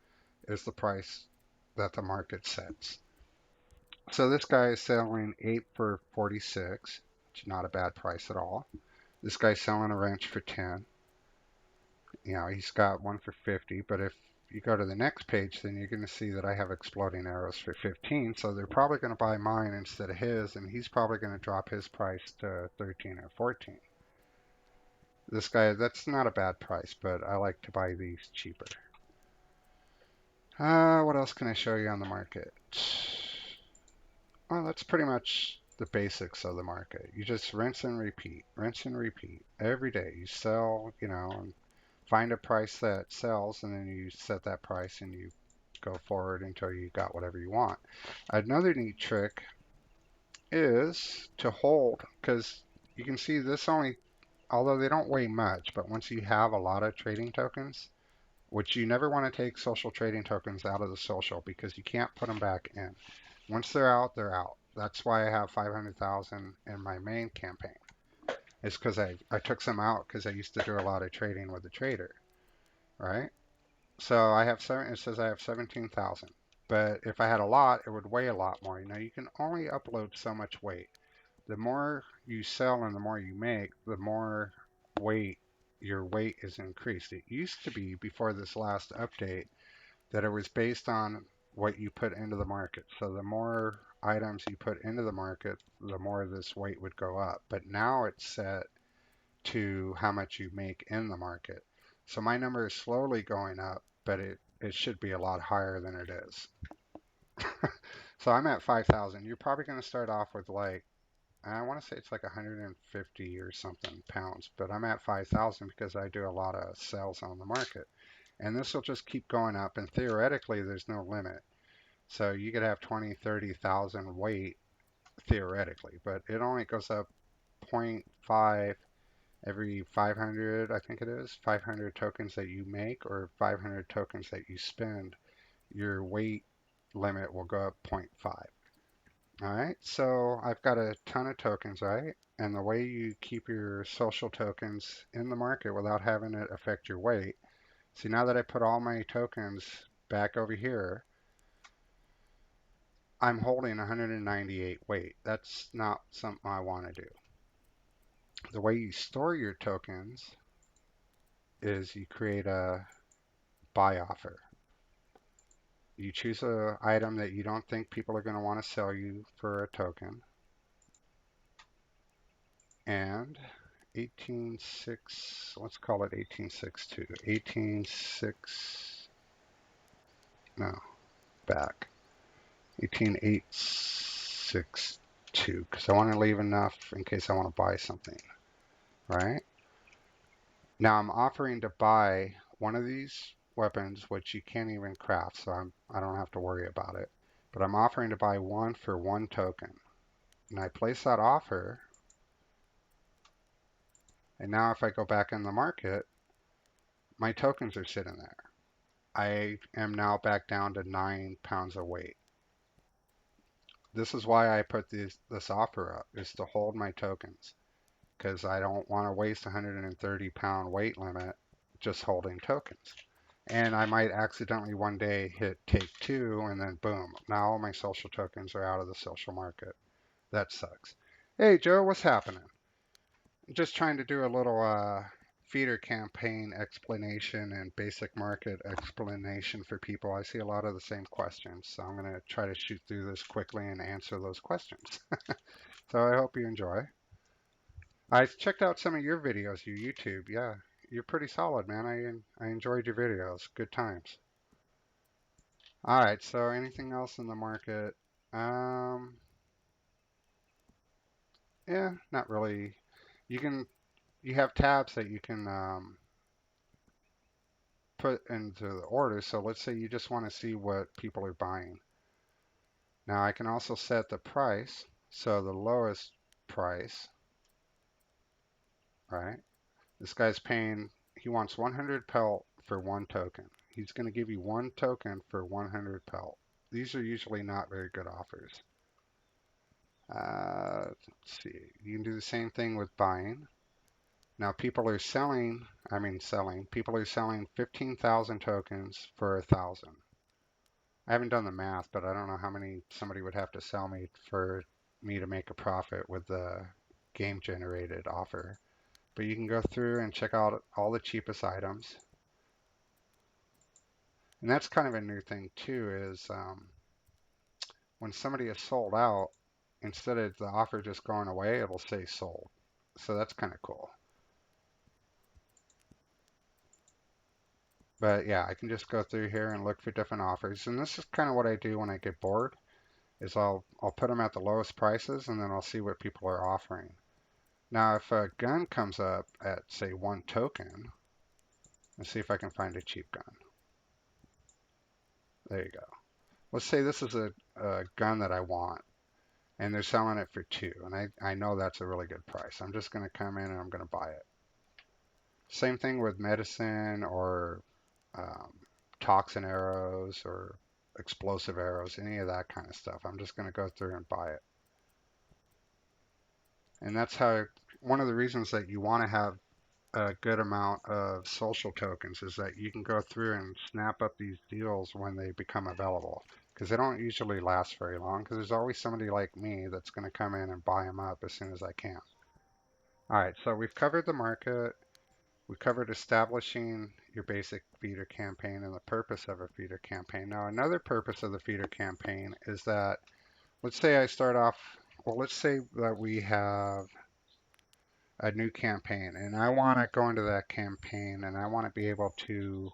Speaker 1: is the price that the market sets. So this guy is selling 8 for 46, which is not a bad price at all. This guy's selling a wrench for 10. You know, he's got one for 50, but if you go to the next page, then you're going to see that I have exploding arrows for 15. So they're probably going to buy mine instead of his, and he's probably going to drop his price to 13 or 14. This guy, that's not a bad price, but I like to buy these cheaper. What else can I show you on the market? Well, that's pretty much the basics of the market. You just rinse and repeat every day. You sell, and find a price that sells, and then you set that price and you go forward until you got whatever you want. Another neat trick is to hold, because you can see this only, although they don't weigh much, but once you have a lot of trading tokens, which you never want to take social trading tokens out of the social because you can't put them back in. Once they're out, they're out. That's why I have 500,000 in my main campaign. It's because I took some out because I used to do a lot of trading with the trader, right? So I have it says I have 17,000. But if I had a lot, it would weigh a lot more. You can only upload so much weight. The more you sell and the more you make, the more weight your weight is increased. It used to be before this last update that it was based on what you put into the market. So the more items you put into the market, the more this weight would go up. But now it's set to how much you make in the market. So my number is slowly going up, but it should be a lot higher than it is. So I'm at 5,000. You're probably going to start off with like, I want to say it's like 150 or something pounds, but I'm at 5,000 because I do a lot of sales on the market. And this will just keep going up, and theoretically, there's no limit. So you could have 20, 30,000 weight theoretically, but it only goes up zero point 0.5 every 500, I think it is, 500 tokens that you make or 500 tokens that you spend. Your weight limit will go up zero point 0.5. All right, so I've got a ton of tokens, right? And the way you keep your social tokens in the market without having it affect your weight. See, now that I put all my tokens back over here, I'm holding 198 weight. That's not something I want to do. The way you store your tokens is you create a buy offer. You choose an item that you don't think people are going to want to sell you for a token. And 18.6, let's call it 18.6.2. 18.6, no, back. 18.8.6.2, because I want to leave enough in case I want to buy something, right? Now I'm offering to buy one of these weapons, which you can't even craft, so I don't have to worry about it. But I'm offering to buy one for one token. And I place that offer, and now if I go back in the market, my tokens are sitting there. I am now back down to 9 pounds of weight. This is why I put this offer up, is to hold my tokens, because I don't want to waste 130 pound weight limit just holding tokens. And I might accidentally one day hit take two, and then boom, now all my social tokens are out of the social market. That sucks. Hey Joe, what's happening? Just trying to do a little feeder campaign explanation and basic market explanation for people. I see a lot of the same questions, so I'm going to try to shoot through this quickly and answer those questions. So I hope you enjoy. I checked out some of your videos, your YouTube. Yeah, you're pretty solid, man. I enjoyed your videos. Good times. All right, so anything else in the market? Um, yeah, not really. You can you have tabs that you can put into the order. So let's say you just want to see what people are buying. Now I can also set the price. So the lowest price, right? This guy's paying, he wants 100 pelt for one token. He's going to give you one token for 100 pelt. These are usually not very good offers. Let's see. You can do the same thing with buying. Now people are selling, people are selling 15,000 tokens for 1,000. I haven't done the math, but I don't know how many somebody would have to sell me for me to make a profit with the game generated offer. But you can go through and check out all the cheapest items. And that's kind of a new thing too, is when somebody is sold out, instead of the offer just going away, it'll say sold. So that's kind of cool. But yeah, I can just go through here and look for different offers. And this is kind of what I do when I get bored, is I'll put them at the lowest prices and then I'll see what people are offering. Now, if a gun comes up at, say, one token, let's see if I can find a cheap gun. There you go. Let's say this is a gun that I want, and they're selling it for two, and I know that's a really good price. I'm just going to come in and I'm going to buy it. Same thing with medicine or um, toxin arrows or explosive arrows, any of that kind of stuff. I'm just going to go through and buy it. And that's how, one of the reasons that you want to have a good amount of social tokens is that you can go through and snap up these deals when they become available, because they don't usually last very long, because there's always somebody like me that's going to come in and buy them up as soon as I can. All right, so we've covered the market. We covered establishing your basic feeder campaign and the purpose of a feeder campaign. Now, another purpose of the feeder campaign is that, let's say I start off, well, let's say that we have a new campaign and I want to go into that campaign and I want to be able to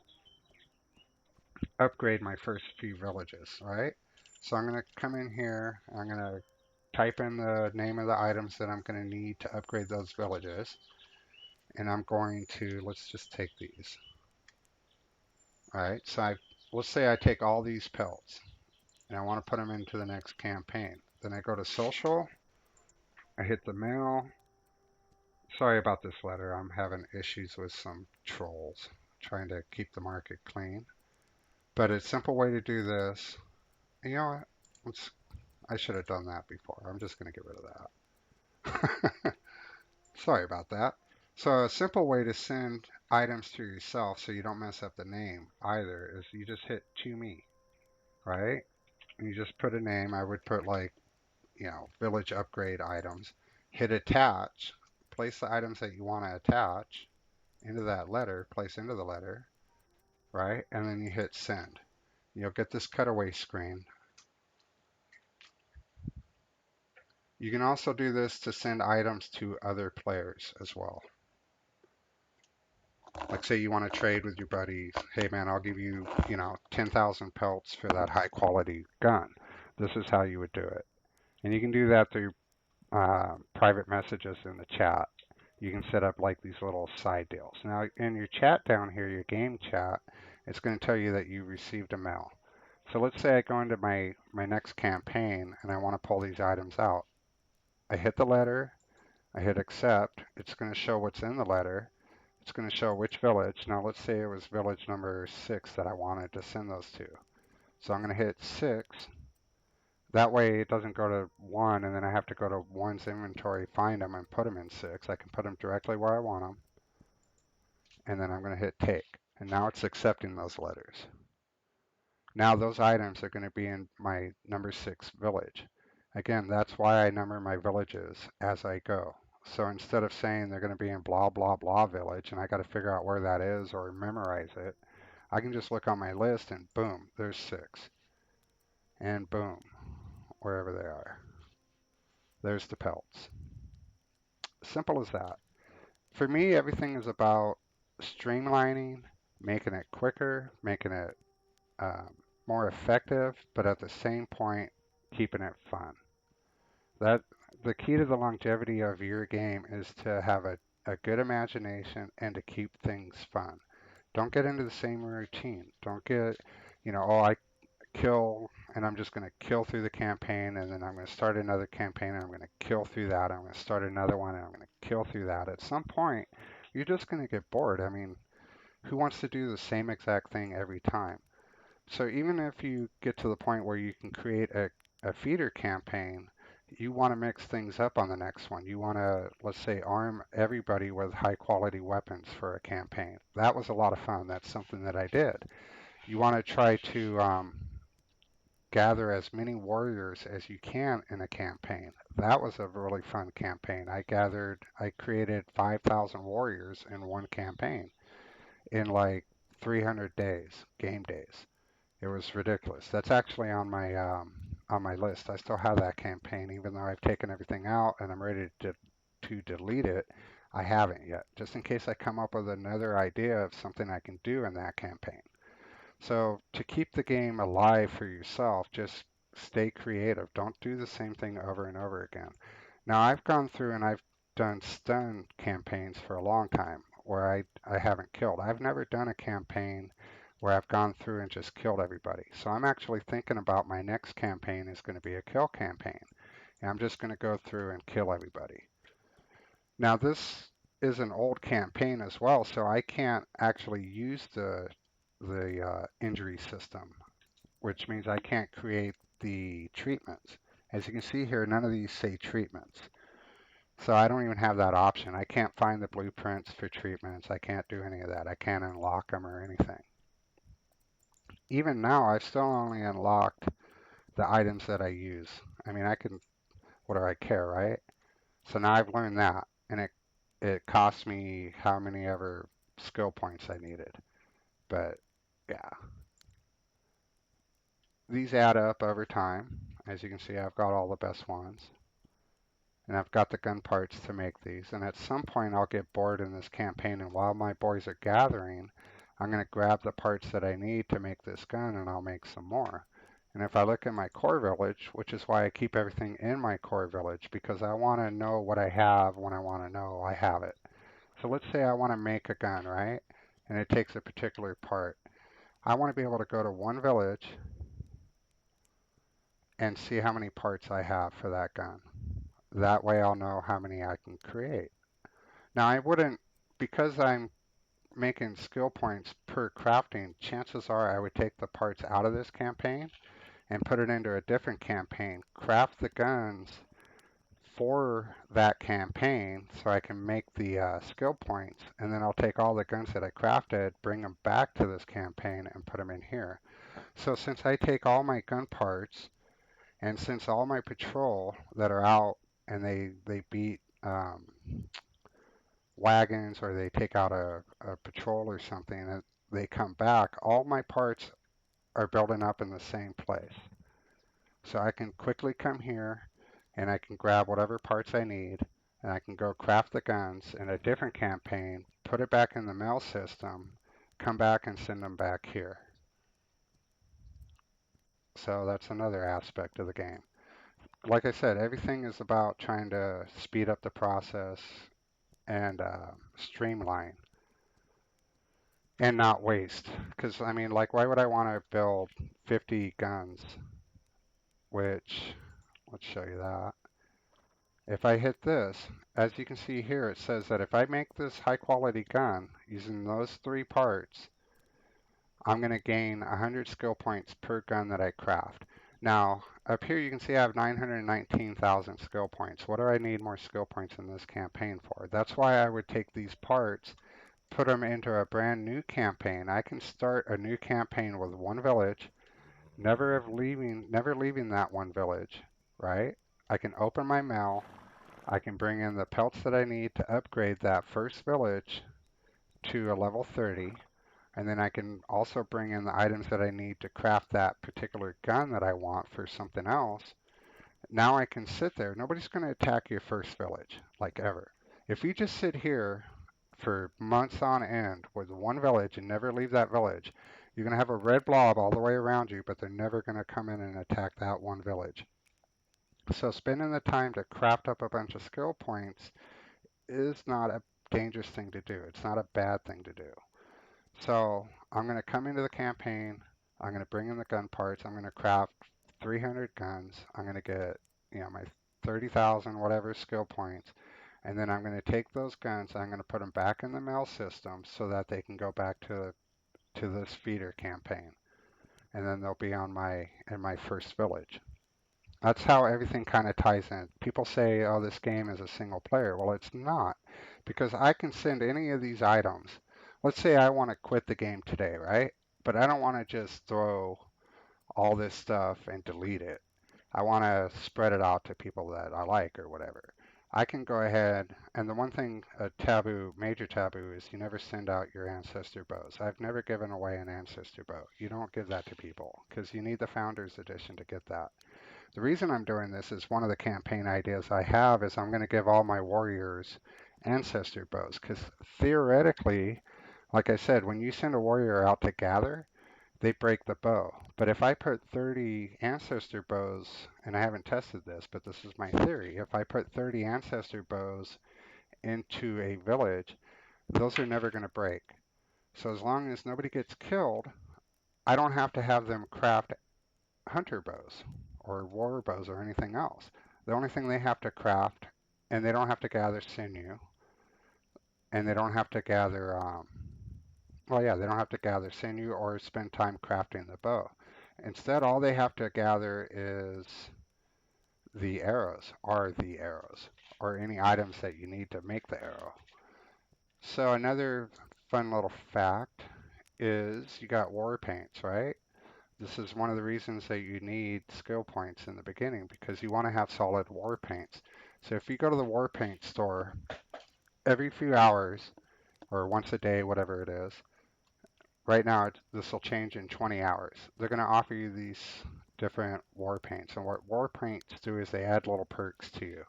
Speaker 1: upgrade my first few villages, right? So I'm going to come in here, I'm going to type in the name of the items that I'm going to need to upgrade those villages, and I'm going to, let's just take these. All right, so let's say I take all these pelts and I want to put them into the next campaign. Then I go to social, I hit the mail. Sorry about this letter, I'm having issues with some trolls trying to keep the market clean. But a simple way to do this, you know what? I should have done that before. I'm just going to get rid of that. Sorry about that. So a simple way to send items to yourself so you don't mess up the name either is you just hit to me, right? And you just put a name. I would put like, village upgrade items. Hit attach. Place the items that you want to attach into that letter. Place into the letter, right? And then you hit send. You'll get this cutaway screen. You can also do this to send items to other players as well. Like say you want to trade with your buddy, hey man, I'll give you, 10,000 pelts for that high quality gun. This is how you would do it. And you can do that through private messages in the chat. You can set up like these little side deals. Now in your chat down here, your game chat, it's going to tell you that you received a mail. So let's say I go into my next campaign and I want to pull these items out. I hit the letter, I hit accept. It's going to show what's in the letter. It's going to show which village. Now let's say it was village number 6 that I wanted to send those to. So I'm going to hit 6. That way it doesn't go to 1 and then I have to go to 1's inventory, find them, and put them in 6. I can put them directly where I want them. And then I'm going to hit take. And now it's accepting those letters. Now those items are going to be in my number 6 village. Again, that's why I number my villages as I go. So instead of saying they're going to be in blah, blah, blah village and I got to figure out where that is or memorize it, I can just look on my list and boom, there's 6. And boom, wherever they are. There's the pelts. Simple as that. For me, everything is about streamlining, making it quicker, making it um, more effective, but at the same point, keeping it fun. That the key to the longevity of your game is to have a good imagination and to keep things fun. Don't get into the same routine. Don't get, oh, I kill and I'm just going to kill through the campaign and then I'm going to start another campaign and I'm going to kill through that. I'm going to start another one and I'm going to kill through that. At some point, you're just going to get bored. I mean, who wants to do the same exact thing every time? So even if you get to the point where you can create a feeder campaign, you want to mix things up on the next one. You want to, let's say, arm everybody with high quality weapons for a campaign. That was a lot of fun. That's something that I did. You want to try to gather as many warriors as you can in a campaign. That was a really fun campaign. I created 5,000 warriors in one campaign in like 300 days, game days. It was ridiculous. That's actually on my list. I still have that campaign, even though I've taken everything out and I'm ready to delete it. I haven't yet, just in case I come up with another idea of something I can do in that campaign. So to keep the game alive for yourself, just stay creative. Don't do the same thing over and over again. Now I've gone through and I've done stun campaigns for a long time where I haven't killed. I've never done a campaign where I've gone through and just killed everybody. So I'm actually thinking about my next campaign is going to be a kill campaign. And I'm just going to go through and kill everybody. Now this is an old campaign as well, so I can't actually use the injury system, which means I can't create the treatments. As you can see here, none of these say treatments. So I don't even have that option. I can't find the blueprints for treatments. I can't do any of that. I can't unlock them or anything. Even now, I've still only unlocked the items that I use. I mean, I can, what do I care, right? So now I've learned that, and it cost me how many ever skill points I needed. But yeah, these add up over time. As you can see, I've got all the best ones. And I've got the gun parts to make these. And at some point, I'll get bored in this campaign. And while my boys are gathering, I'm going to grab the parts that I need to make this gun and I'll make some more. And if I look at my core village, which is why I keep everything in my core village, because I want to know what I have when I want to know I have it. So let's say I want to make a gun, right? And it takes a particular part. I want to be able to go to one village and see how many parts I have for that gun. That way I'll know how many I can create. Now I wouldn't, because I'm making skill points per crafting, chances are I would take the parts out of this campaign and put it into a different campaign, craft the guns for that campaign so I can make the skill points, and then I'll take all the guns that I crafted, bring them back to this campaign and put them in here. So since I take all my gun parts and since all my patrol that are out and they beat wagons or they take out a patrol or something and they come back, all my parts are building up in the same place. So I can quickly come here and I can grab whatever parts I need and I can go craft the guns in a different campaign, put it back in the mail system, come back and send them back here. So that's another aspect of the game. Like I said, everything is about trying to speed up the process and streamline and not waste. Because, I mean, like, why would I want to build 50 guns, which, let's show you that. If I hit this, as you can see here, it says that if I make this high quality gun using those 3 parts, I'm going to gain 100 skill points per gun that I craft. Now, up here you can see I have 919,000 skill points. What do I need more skill points in this campaign for? That's why I would take these parts, put them into a brand new campaign. I can start a new campaign with one village, never leaving that one village, right? I can open my mail. I can bring in the pelts that I need to upgrade that first village to a level 30. And then I can also bring in the items that I need to craft that particular gun that I want for something else. Now I can sit there. Nobody's going to attack your first village, like ever. If you just sit here for months on end with one village and never leave that village, you're going to have a red blob all the way around you, but they're never going to come in and attack that one village. So spending the time to craft up a bunch of skill points is not a dangerous thing to do. It's not a bad thing to do. So I'm going to come into the campaign. I'm going to bring in the gun parts. I'm going to craft 300 guns. I'm going to get, my 30,000 whatever skill points. And then I'm going to take those guns. I'm going to put them back in the mail system so that they can go back to this feeder campaign. And then they'll be in my first village. That's how everything kind of ties in. People say, oh, this game is a single player. Well, it's not, because I can send any of these items. Let's say I want to quit the game today, right? But I don't want to just throw all this stuff and delete it. I want to spread it out to people that I like or whatever. I can go ahead, and the one thing, a taboo, major taboo, is you never send out your ancestor bows. I've never given away an ancestor bow. You don't give that to people because you need the Founders Edition to get that. The reason I'm doing this is one of the campaign ideas I have is I'm going to give all my warriors ancestor bows because theoretically, like I said, when you send a warrior out to gather, they break the bow. But if I put 30 ancestor bows, and I haven't tested this, but this is my theory, if I put 30 ancestor bows into a village, those are never going to break. So as long as nobody gets killed, I don't have to have them craft hunter bows or war bows or anything else. The only thing they have to craft, and they don't have to gather sinew, and they don't have to gather, well, yeah, they don't have to gather sinew or spend time crafting the bow. Instead, all they have to gather is the arrows, or any items that you need to make the arrow. So another fun little fact is you got war paints, right? This is one of the reasons that you need skill points in the beginning because you want to have solid war paints. So if you go to the war paint store every few hours or once a day, whatever it is, right now this will change in 20 hours. They're going to offer you these different war paints. And what war paints do is they add little perks to you.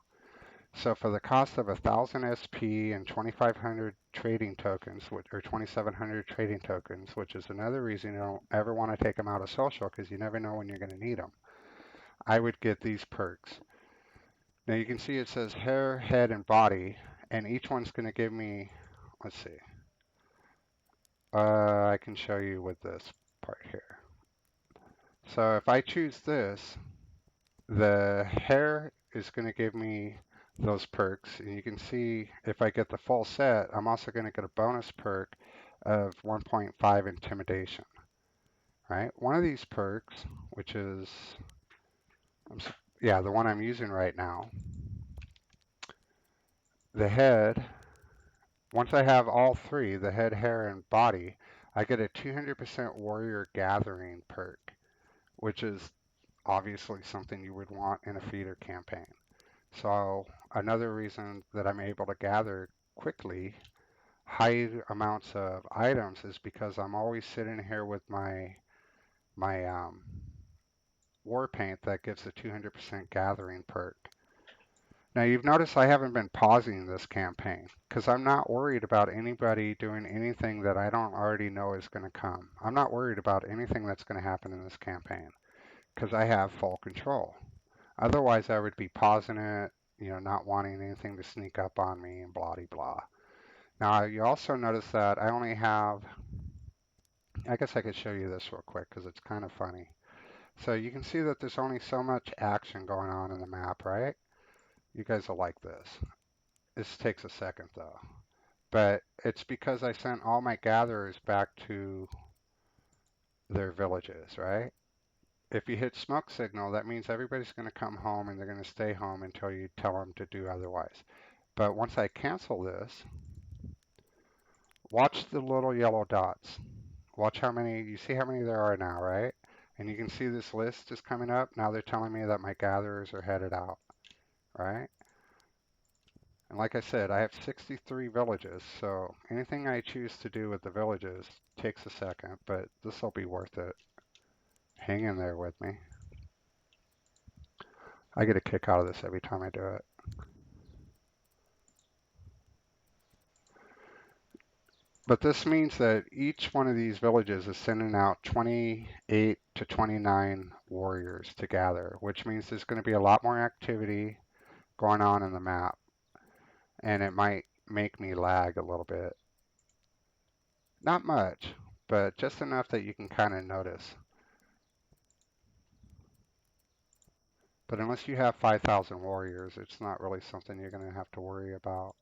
Speaker 1: So for the cost of 1,000 SP and 2,500 trading tokens, or 2,700 trading tokens, which is another reason you don't ever want to take them out of social because you never know when you're going to need them, I would get these perks. Now you can see it says hair, head, and body, and each one's going to give me, let's see, I can show you with this part here. So if I choose this, the hair is going to give me those perks. And you can see if I get the full set, I'm also going to get a bonus perk of 1.5 intimidation, right? One of these perks, which is, yeah, the one I'm using right now, the head, once I have all three, the head, hair, and body, I get a 200% warrior gathering perk, which is obviously something you would want in a feeder campaign. So another reason that I'm able to gather quickly high amounts of items is because I'm always sitting here with my war paint that gives a 200% gathering perk. Now you've noticed I haven't been pausing this campaign because I'm not worried about anybody doing anything that I don't already know is going to come. I'm not worried about anything that's going to happen in this campaign because I have full control. Otherwise, I would be pausing it, not wanting anything to sneak up on me and blah, blah. Now, you also notice that I only have, I guess I could show you this real quick because it's kind of funny. So you can see that there's only so much action going on in the map, right? You guys will like this. This takes a second though. But it's because I sent all my gatherers back to their villages, right? If you hit smoke signal, that means everybody's going to come home and they're going to stay home until you tell them to do otherwise. But once I cancel this, Watch the little yellow dots. Watch how many, you see how many there are now, right? And you can see this list is coming up. Now they're telling me that my gatherers are headed out, right? And like I said, I have 63 villages, so anything I choose to do with the villages takes a second, but this will be worth it. Hang in there with me. I get a kick out of this every time I do it. But this means that each one of these villages is sending out 28 to 29 warriors to gather, which means there's going to be a lot more activity going on in the map, and it might make me lag a little bit. Not much, but just enough that you can kind of notice. But unless you have 5,000 warriors, it's not really something you're going to have to worry about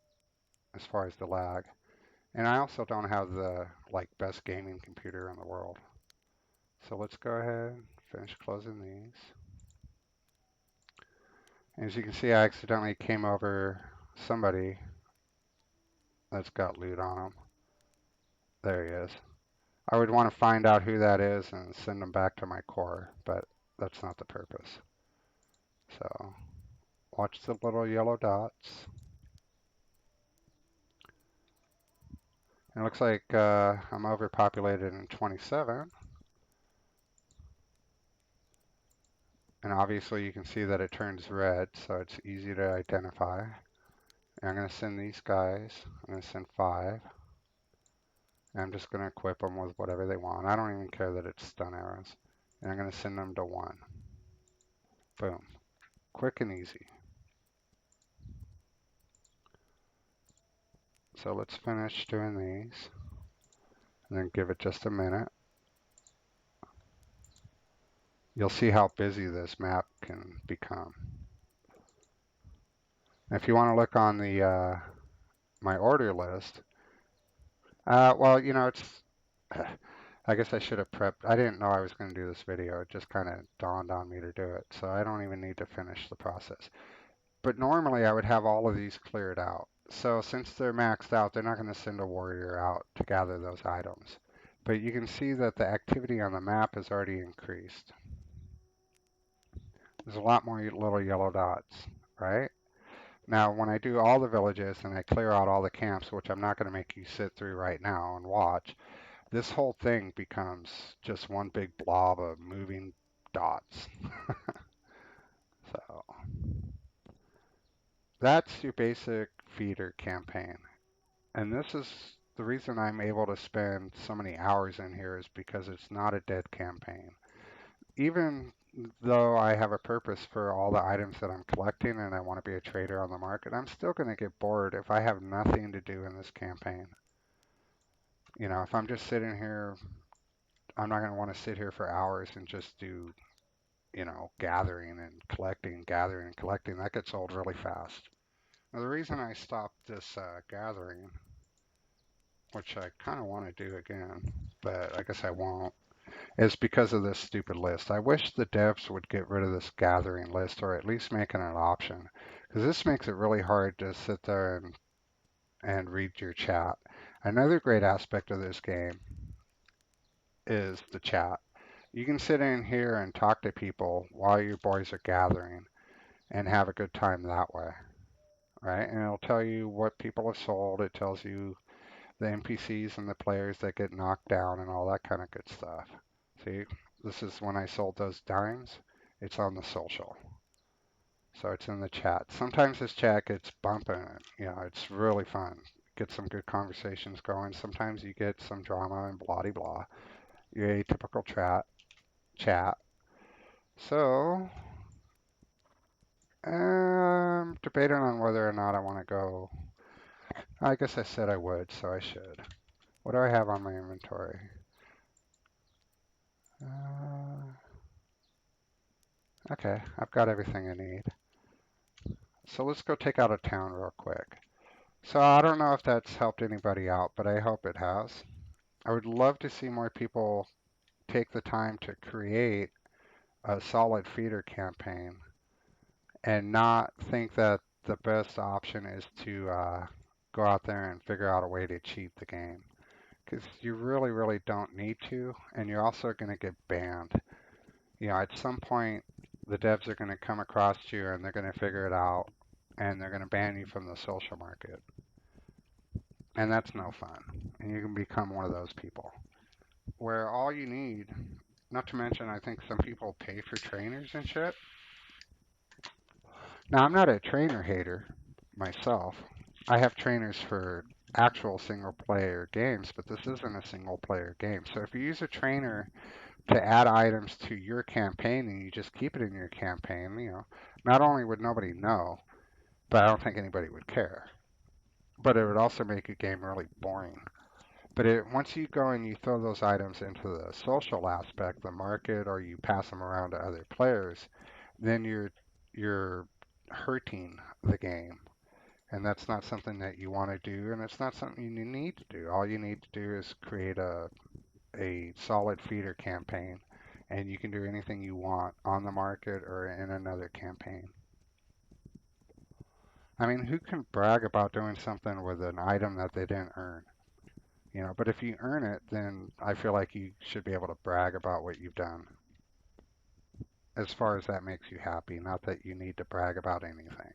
Speaker 1: as far as the lag. And I also don't have the best gaming computer in the world. So let's go ahead and finish closing these. As you can see, I accidentally came over somebody that's got loot on him. There he is. I would want to find out who that is and send them back to my core, but that's not the purpose. So watch the little yellow dots. It looks like I'm overpopulated in 27. And obviously you can see that it turns red, so it's easy to identify. And I'm going to send these guys. I'm going to send 5. And I'm just going to equip them with whatever they want. I don't even care that it's stun arrows. And I'm going to send them to 1. Boom. Quick and easy. So let's finish doing these. And then give it just a minute. You'll see how busy this map can become. If you want to look on the my order list, well, it's I guess I should have prepped. I didn't know I was going to do this video. It just kind of dawned on me to do it. So I don't even need to finish the process. But normally I would have all of these cleared out. So since they're maxed out, they're not going to send a warrior out to gather those items. But you can see that the activity on the map has already increased. There's a lot more little yellow dots, right? Now, when I do all the villages and I clear out all the camps, which I'm not going to make you sit through right now and watch, this whole thing becomes just one big blob of moving dots. So that's your basic feeder campaign. And this is the reason I'm able to spend so many hours in here is because it's not a dead campaign. Even though I have a purpose for all the items that I'm collecting and I want to be a trader on the market, I'm still going to get bored if I have nothing to do in this campaign. If I'm just sitting here, I'm not going to want to sit here for hours and just do, gathering and collecting, gathering and collecting. That gets old really fast. Now, the reason I stopped this gathering, which I kind of want to do again, but I guess I won't, is because of this stupid list. I wish the devs would get rid of this gathering list or at least make it an option, because this makes it really hard to sit there and read your chat. Another great aspect of this game is the chat. You can sit in here and talk to people while your boys are gathering and have a good time that way, right? And it'll tell you what people have sold. It tells you the NPCs and the players that get knocked down and all that kind of good stuff. See, this is when I sold those dimes. It's on the social. So it's in the chat. Sometimes this chat gets bumping. It's really fun. Get some good conversations going. Sometimes you get some drama and blah de blah. Your atypical chat. So I'm debating on whether or not I want to go. I guess I said I would, so I should. What do I have on my inventory? Okay, I've got everything I need. So let's go take out a town real quick. So I don't know if that's helped anybody out, but I hope it has. I would love to see more people take the time to create a solid feeder campaign and not think that the best option is to go out there and figure out a way to cheat the game. because you really, really don't need to, and you're also going to get banned. At some point, the devs are going to come across you and they're going to figure it out, and they're going to ban you from the social market, and that's no fun. And you can become one of those people where all you need, not to mention, I think some people pay for trainers and shit. Now, I'm not a trainer hater myself. I have trainers for actual single player games, but this isn't a single player game. So if you use a trainer to add items to your campaign and you just keep it in your campaign, not only would nobody know, but I don't think anybody would care. But it would also make a game really boring. But once you go and you throw those items into the social aspect, the market, or you pass them around to other players, then you're hurting the game, and that's not something that you want to do, and it's not something you need to do. All you need to do is create a solid feeder campaign, and you can do anything you want on the market or in another campaign. I mean, who can brag about doing something with an item that they didn't earn? But if you earn it, then I feel like you should be able to brag about what you've done, as far as that makes you happy, not that you need to brag about anything.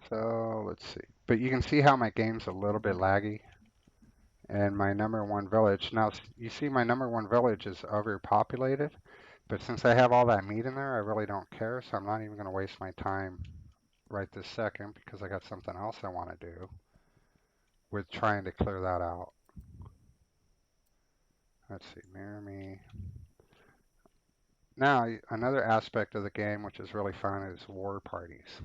Speaker 1: So let's see. But you can see how my game's a little bit laggy. And my number one village, now you see my number one village is overpopulated. But since I have all that meat in there, I really don't care. So I'm not even going to waste my time right this second because I got something else I want to do with trying to clear that out. Let's see, mirror me. Now, another aspect of the game which is really fun is war parties.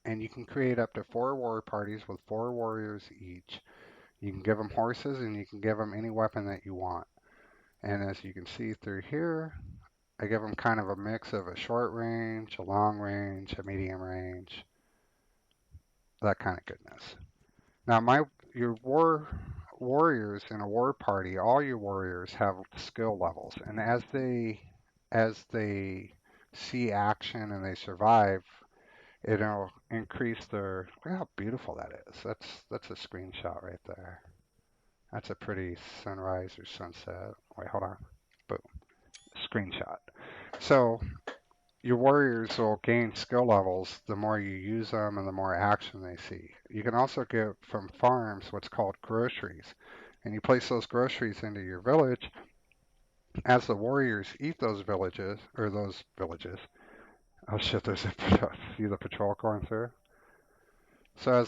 Speaker 1: And you can create up to 4 war parties with 4 warriors each. You can give them horses and you can give them any weapon that you want. And as you can see through here, I give them kind of a mix of a short range, a long range, a medium range, that kind of goodness. Now, your warriors in a war party, all your warriors have skill levels, and as they see action and they survive, it'll increase their. Look how beautiful that is. That's a screenshot right there. That's a pretty sunrise or sunset. Wait, hold on. Boom. Screenshot. So your warriors will gain skill levels the more you use them and the more action they see. You can also get from farms what's called groceries, and you place those groceries into your village. As the warriors eat those villages. Oh shit, there's a see the patrol going through. So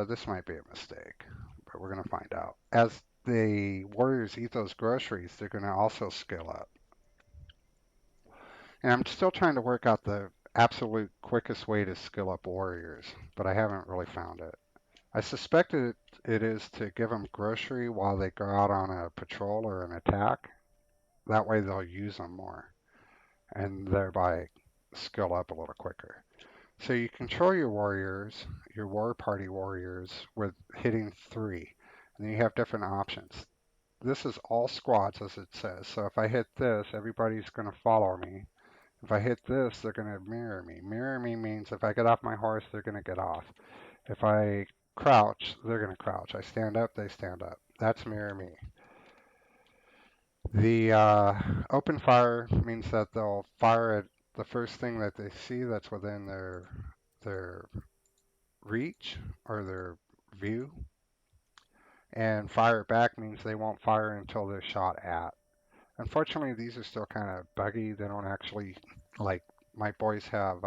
Speaker 1: this might be a mistake, but we're gonna find out. As the warriors eat those groceries, they're gonna also skill up. And I'm still trying to work out the absolute quickest way to skill up warriors, but I haven't really found it. I suspect it is to give them grocery while they go out on a patrol or an attack. That way they'll use them more and thereby skill up a little quicker. So you control your warriors, your war party warriors, with hitting 3. And then you have different options. This is all squads, as it says. So if I hit this, everybody's going to follow me. If I hit this, they're going to mirror me. Mirror me means if I get off my horse, they're going to get off. If I crouch, they're going to crouch. I stand up, they stand up. That's mirror me. The open fire means that they'll fire at the first thing that they see that's within their reach or their view. And fire back means they won't fire until they're shot at. Unfortunately, these are still kind of buggy. They don't actually, like, my boys have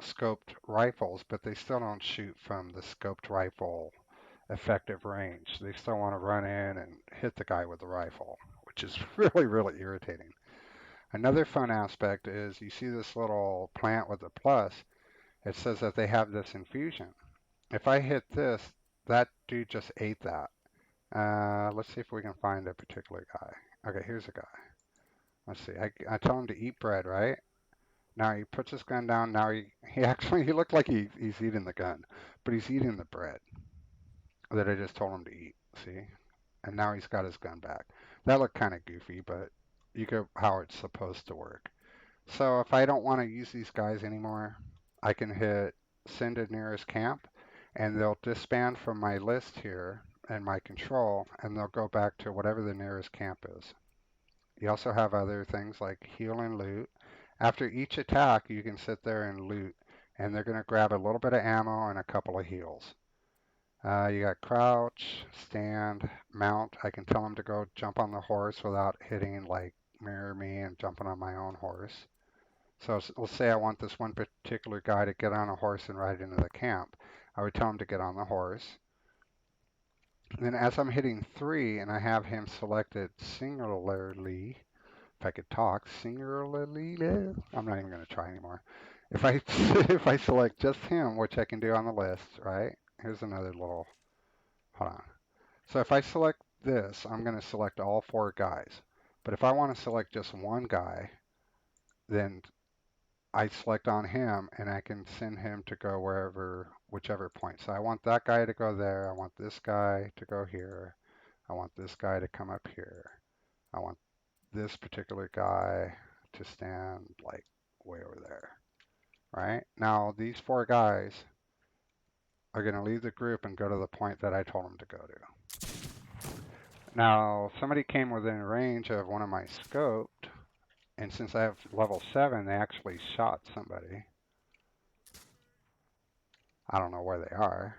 Speaker 1: scoped rifles, but they still don't shoot from the scoped rifle effective range. They still want to run in and hit the guy with the rifle, which is really, really irritating. Another fun aspect is you see this little plant with a plus. It says that they have this infusion. If I hit this, that dude just ate that. Let's see if we can find a particular guy. Okay, here's a guy. Let's see. I tell him to eat bread, right? Now he puts his gun down. Now he actually he looked like he's eating the gun, but he's eating the bread that I just told him to eat. See? And now he's got his gun back. That looked kind of goofy, but you get how it's supposed to work. So if I don't want to use these guys anymore, I can hit send to nearest camp, and they'll disband from my list here and my control, and they'll go back to whatever the nearest camp is. You also have other things like heal and loot. After each attack, you can sit there and loot, and they're going to grab a little bit of ammo and a couple of heals. You got crouch, stand, mount. I can tell them to go jump on the horse without hitting like mirror me and jumping on my own horse. So let's say I want this one particular guy to get on a horse and ride into the camp. I would tell him to get on the horse. And then as I'm hitting 3 and I have him selected singularly, if I could talk, singularly, I'm not even going to try anymore. If I if I select just him, which I can do on the list, right? Here's another little, hold on. So if I select this, I'm going to select all 4 guys. But if I want to select just one guy, then I select on him and I can send him to go wherever, whichever point. So I want that guy to go there. I want this guy to go here. I want this guy to come up here. I want this particular guy to stand like way over there, right? Now these 4 guys are going to leave the group and go to the point that I told them to go to. Now somebody came within range of one of my scoped, and since I have level 7, they actually shot somebody. I don't know where they are,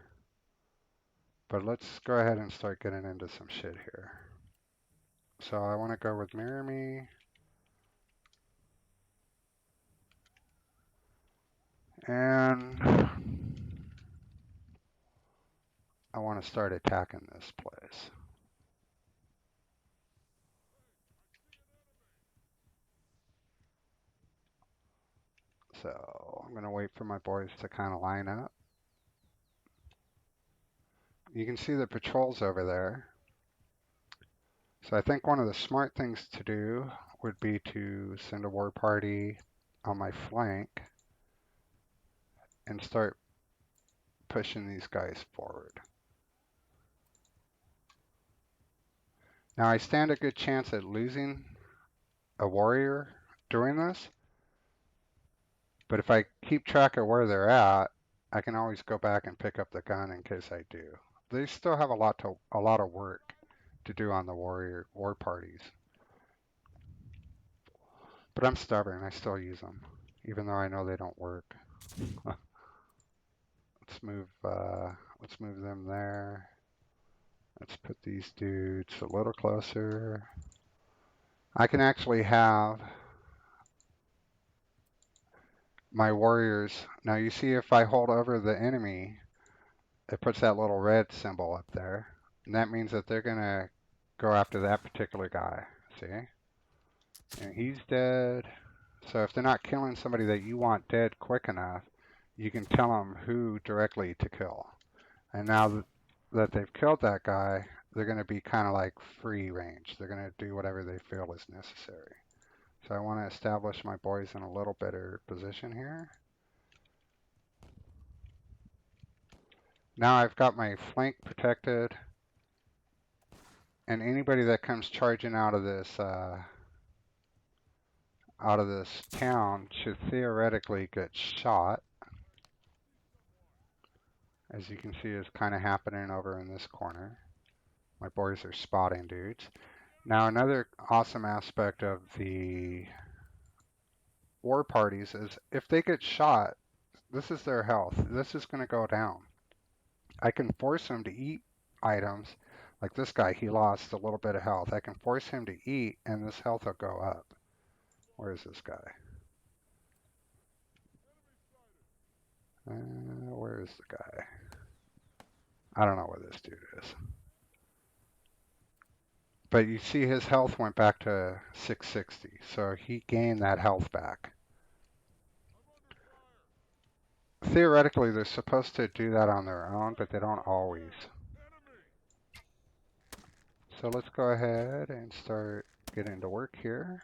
Speaker 1: but let's go ahead and start getting into some shit here. So I want to go with mirror me. And I want to start attacking this place. So I'm going to wait for my boys to kind of line up. You can see the patrols over there. So I think one of the smart things to do would be to send a war party on my flank and start pushing these guys forward. Now I stand a good chance at losing a warrior doing this, but if I keep track of where they're at, I can always go back and pick up the gun in case I do. They still have a lot of work to do on the war parties. But I'm stubborn. I still use them, even though I know they don't work. Let's move them there. Let's put these dudes a little closer. I can actually have my warriors. Now you see if I hold over the enemy, it puts that little red symbol up there. And that means that they're going to go after that particular guy. See? And he's dead. So if they're not killing somebody that you want dead quick enough, you can tell them who directly to kill. And now that they've killed that guy, they're going to be kind of like free range. They're going to do whatever they feel is necessary. So I want to establish my boys in a little better position here. Now I've got my flank protected, and anybody that comes charging out of this town should theoretically get shot. As you can see, is kind of happening over in this corner. My boys are spotting dudes. Now another awesome aspect of the war parties is if they get shot, this is their health. This is going to go down. I can force them to eat items. Like this guy, he lost a little bit of health. I can force him to eat, and this health will go up. Where is this guy? Where is the guy? I don't know where this dude is. But you see his health went back to 660, so he gained that health back. Theoretically, they're supposed to do that on their own, but they don't always. So let's go ahead and start getting to work here.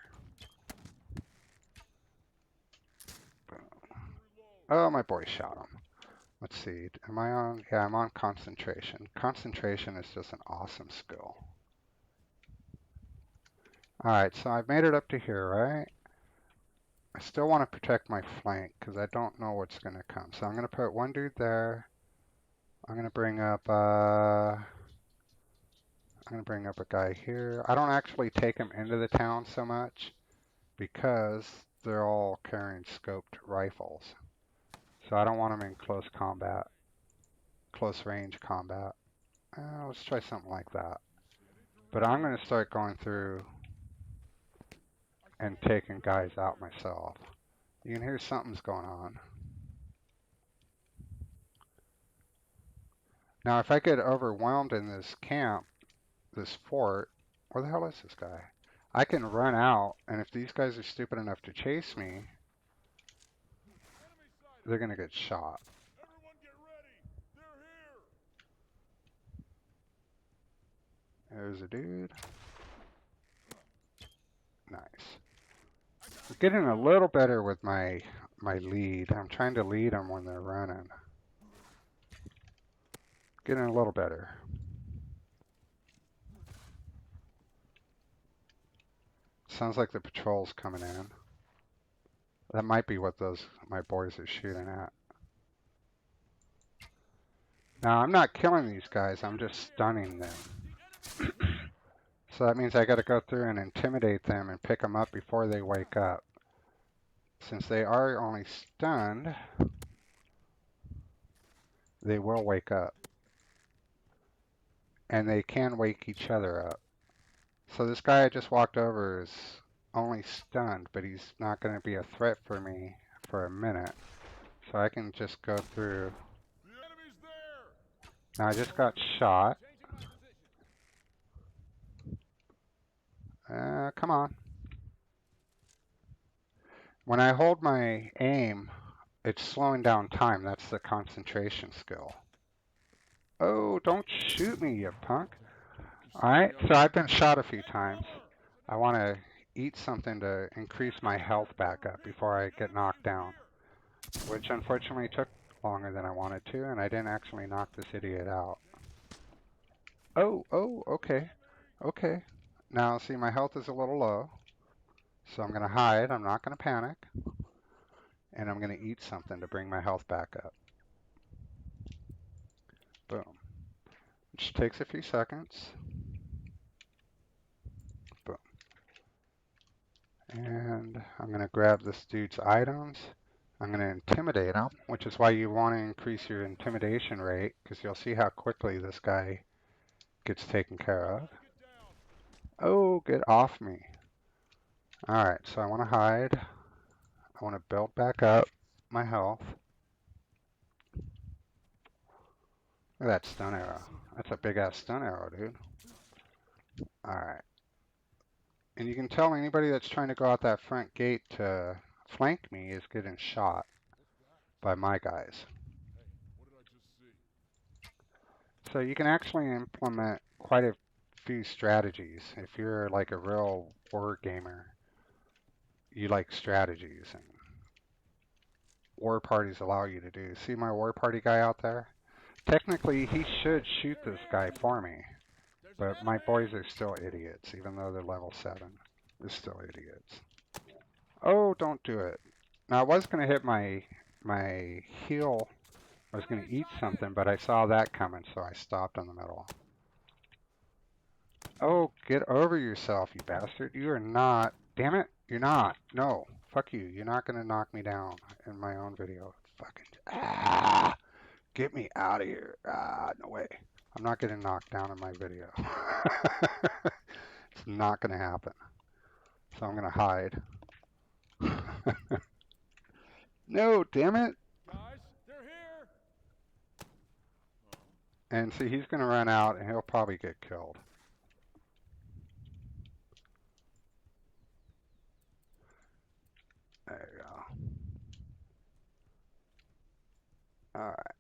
Speaker 1: Oh, my boy shot him. Let's see. Am I on? Yeah, I'm on concentration. Concentration is just an awesome skill. All right, so I've made it up to here, right? I still want to protect my flank because I don't know what's going to come. So I'm going to put one dude there, I'm gonna bring up a guy here. I don't actually take him into the town so much because they're all carrying scoped rifles. So I don't want them in close combat, close range combat. Let's try something like that. But I'm gonna start going through and taking guys out myself. You can hear something's going on. Now, if I get overwhelmed in this camp, this fort, where the hell is this guy? I can run out, and if these guys are stupid enough to chase me, they're gonna get shot. There's a dude. Nice. I'm getting a little better with my lead. I'm trying to lead them when they're running. Getting a little better. Sounds like the patrol's coming in. That might be what my boys are shooting at. Now, I'm not killing these guys, I'm just stunning them. So that means I gotta go through and intimidate them and pick them up before they wake up. Since they are only stunned, they will wake up. And they can wake each other up. So this guy I just walked over is only stunned, but he's not going to be a threat for me for a minute. So I can just go through. Now I just got shot. Come on. When I hold my aim, it's slowing down time. That's the concentration skill. Oh, don't shoot me, you punk. Alright, so I've been shot a few times. I want to eat something to increase my health back up before I get knocked down. Which unfortunately took longer than I wanted to, and I didn't actually knock this idiot out. Oh, okay. Okay. Now, see, my health is a little low, so I'm going to hide. I'm not going to panic, and I'm going to eat something to bring my health back up. Boom. Which takes a few seconds. Boom. And I'm going to grab this dude's items. I'm going to intimidate him, which is why you want to increase your intimidation rate, because you'll see how quickly this guy gets taken care of. Oh, get off me. Alright, so I want to hide. I want to build back up my health. Look at that stun arrow. That's a big ass stun arrow, dude. Alright. And you can tell anybody that's trying to go out that front gate to flank me is getting shot by my guys. So you can actually implement quite a few strategies. If you're like a real war gamer, you like strategies, and war parties allow you to do. See my war party guy out there? Technically, he should shoot this guy for me, but my boys are still idiots, even though they're level 7. They're still idiots. Oh, don't do it. Now, I was going to hit my heel. I was going to eat something, but I saw that coming, so I stopped in the middle. Oh, get over yourself, you bastard. You are not. Damn it, you're not. No, fuck you. You're not going to knock me down in my own video. Fucking. Ah! Get me out of here. Ah, no way. I'm not getting knocked down in my video. It's not going to happen. So I'm going to hide. No, damn it.
Speaker 2: Guys, they're here.
Speaker 1: And see, he's going to run out and he'll probably get killed. There you go. Alright.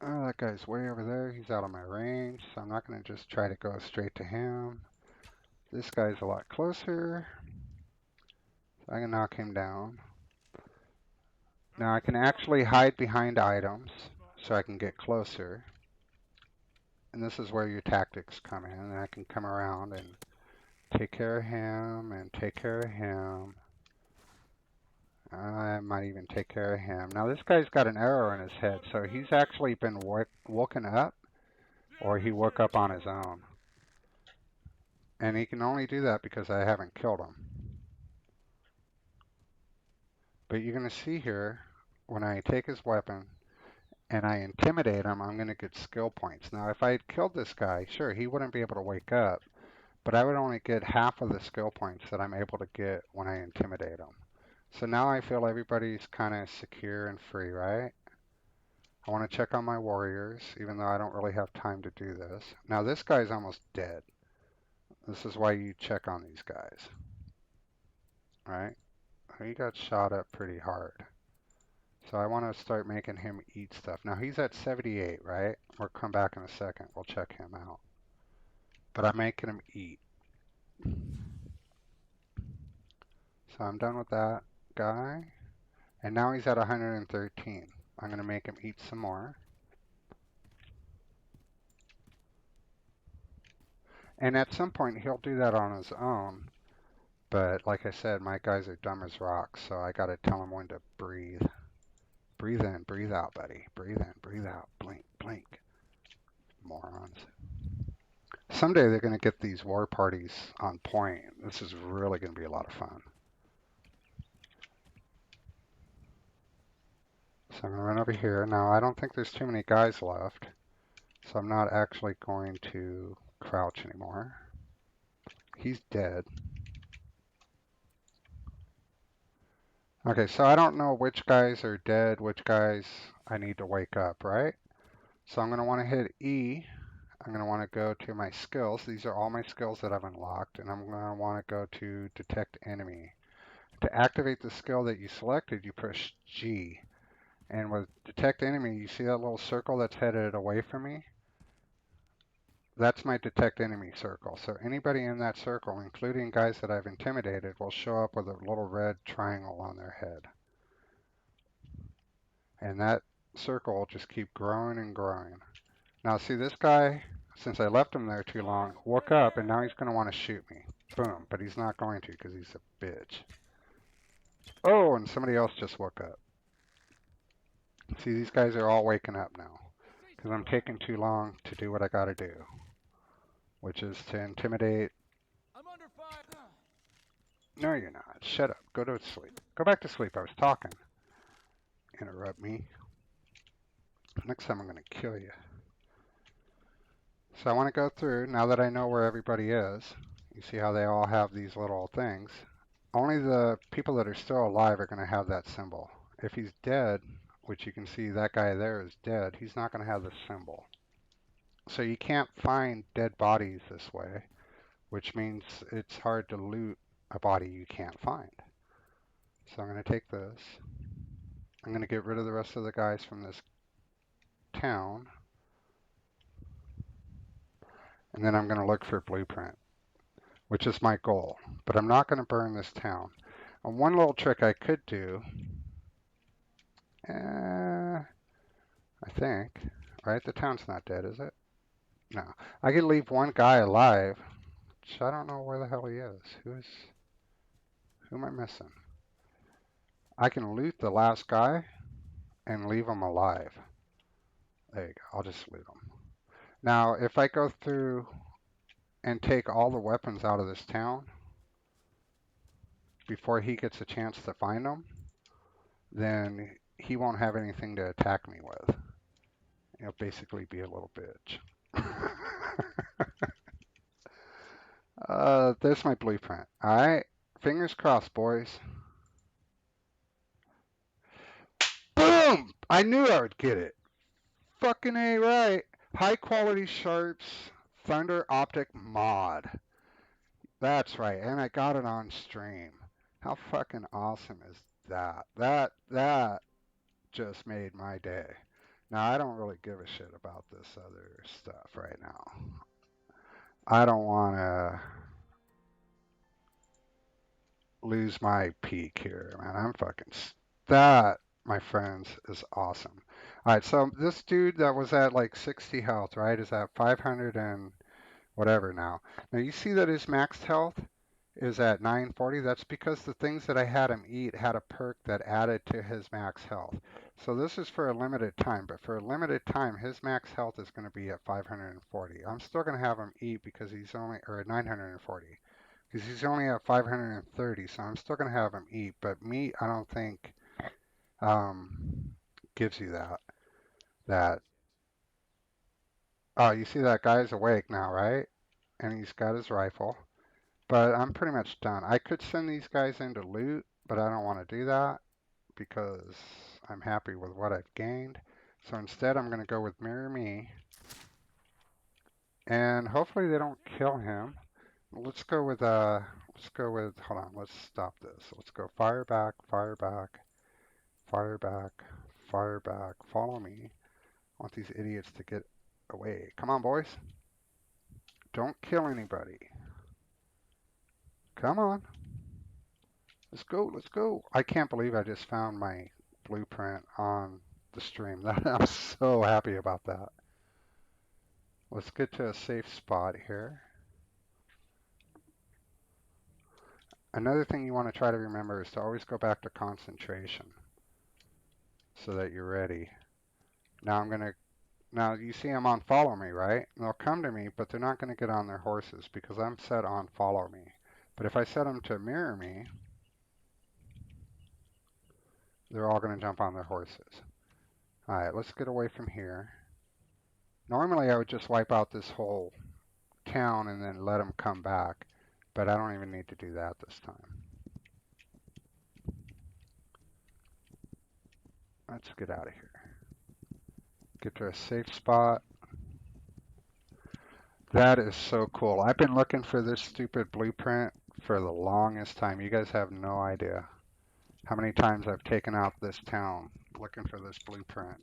Speaker 1: Oh, that guy's way over there. He's out of my range, so I'm not going to just try to go straight to him. This guy's a lot closer. So I can knock him down. Now I can actually hide behind items, so I can get closer. And this is where your tactics come in. And I can come around and take care of him and take care of him. I might even take care of him. Now this guy's got an arrow in
Speaker 2: Hey,
Speaker 1: his head,
Speaker 2: squad
Speaker 1: so he's
Speaker 2: members!
Speaker 1: actually been woken up,
Speaker 2: The
Speaker 1: or he
Speaker 2: enemy's
Speaker 1: woke
Speaker 2: here!
Speaker 1: up on his own. And he can only do that because I haven't killed him. But you're going to see here, when I take his weapon and I intimidate him, I'm going to get skill points. Now, if I had killed this guy, sure, he wouldn't be able to wake up, but I would only get half of the skill points that I'm able to get when I intimidate him. So now I feel everybody's kind of secure and free, right? I want to check on my warriors, even though I don't really have time to do this. Now, this guy's almost dead. This is why you check on these guys, right? He got shot up pretty hard. So I want to start making him eat stuff. Now he's at 78, right? We'll come back in a second. We'll check him out. But I'm making him eat. So I'm done with that guy. And now he's at 113. I'm going to make him eat some more. And at some point he'll do that on his own. But like I said, my guys are dumb as rocks. So I got to tell him when to breathe. Breathe in, breathe out, buddy. Breathe in, breathe out. Blink, blink. Morons. Someday they're going to get these war parties on point. This is really going to be a lot of fun. So I'm going to run over here. Now, I don't think there's too many guys left, so I'm not actually going to crouch anymore. He's dead. Okay, so I don't know which guys are dead, which guys I need to wake up, right? So I'm going to want to hit E. I'm going to want to go to my skills. These are all my skills that I've unlocked, and I'm going to want to go to Detect Enemy. To activate the skill that you selected, you push G. And with Detect Enemy, you see that little circle that's headed away from me? That's my Detect Enemy circle. So anybody in that circle, including guys that I've intimidated, will show up with a little red triangle on their head. And that circle will just keep growing and growing. Now see this guy, since I left him there too
Speaker 2: Boys,
Speaker 1: long, woke
Speaker 2: they're
Speaker 1: up and
Speaker 2: here!
Speaker 1: now he's going to want to shoot me. Boom, but he's not going to because he's a bitch. Oh, and somebody else just woke up. See, these guys are all waking up now
Speaker 2: Say
Speaker 1: because I'm
Speaker 2: something!
Speaker 1: taking too long to do what I got to do, which is to intimidate.
Speaker 2: I'm under fire!
Speaker 1: No, you're not. Shut up. Go to sleep. Go back to sleep. I was talking. Interrupt me. Next time I'm going to kill you. So I want to go through, now that I know where everybody is. You see how they all have these little things. Only the people that are still alive are going to have that symbol. If he's dead, which you can see that guy there is dead, he's not going to have the symbol. So you can't find dead bodies this way, which means it's hard to loot a body you can't find. So I'm going to take this. I'm going to get rid of the rest of the guys from this town. And then I'm going to look for blueprint, which is my goal. But I'm not going to burn this town. And one little trick I could do, I think, right? The town's not dead, is it? No. I could leave one guy alive, which I don't know where the hell he is. Who am I missing? I can loot the last guy and leave him alive. There you go. I'll just loot him. Now, if I go through and take all the weapons out of this town before he gets a chance to find them, then he won't have anything to attack me with. He'll basically be a little bitch. There's my blueprint. All right, fingers crossed, boys. Boom! I knew I would get it. Fucking A right. High quality sharps, Thunder Optic mod. That's right, and I got it on stream. How fucking awesome is that? That just made my day. Now I don't really give a shit about this other stuff right now. I don't want to lose my peak here, man. I'm fucking that, my friends, is awesome. All right, so this dude that was at like 60 health, right, is at 500 and whatever now. Now you see that his max health is at 940. That's because the things that I had him eat had a perk that added to his max health. So this is for a limited time, but for a limited time, his max health is going to be at 540. I'm still going to have him eat because he's only, or at 940, because he's only at 530. So I'm still going to have him eat, but meat, I don't think um, gives you that. That. Oh, you see that guy's awake now, right? And he's got his rifle. But I'm pretty much done. I could send these guys in to loot, but I don't want to do that because I'm happy with what I've gained. So instead, I'm going to go with Mirror Me, and hopefully they don't kill him. Let's go with, hold on, let's stop this. Let's go fire back, fire back, fire back, fire back, follow me. I want these idiots to get away. Come on, boys. Don't kill anybody. Come on. Let's go, let's go. I can't believe I just found my blueprint on the stream. I'm so happy about that. Let's get to a safe spot here. Another thing you want to try to remember is to always go back to concentration so that you're ready. Now now you see I'm on follow me, right? They'll come to me, but they're not going to get on their horses because I'm set on follow me. But if I set them to mirror me, they're all going to jump on their horses. All right, let's get away from here. Normally I would just wipe out this whole town and then let them come back, but I don't even need to do that this time. Let's get out of here. Get to a safe spot. That is so cool. I've been looking for this stupid blueprint for the longest time. You guys have no idea how many times I've taken out this town looking for this blueprint.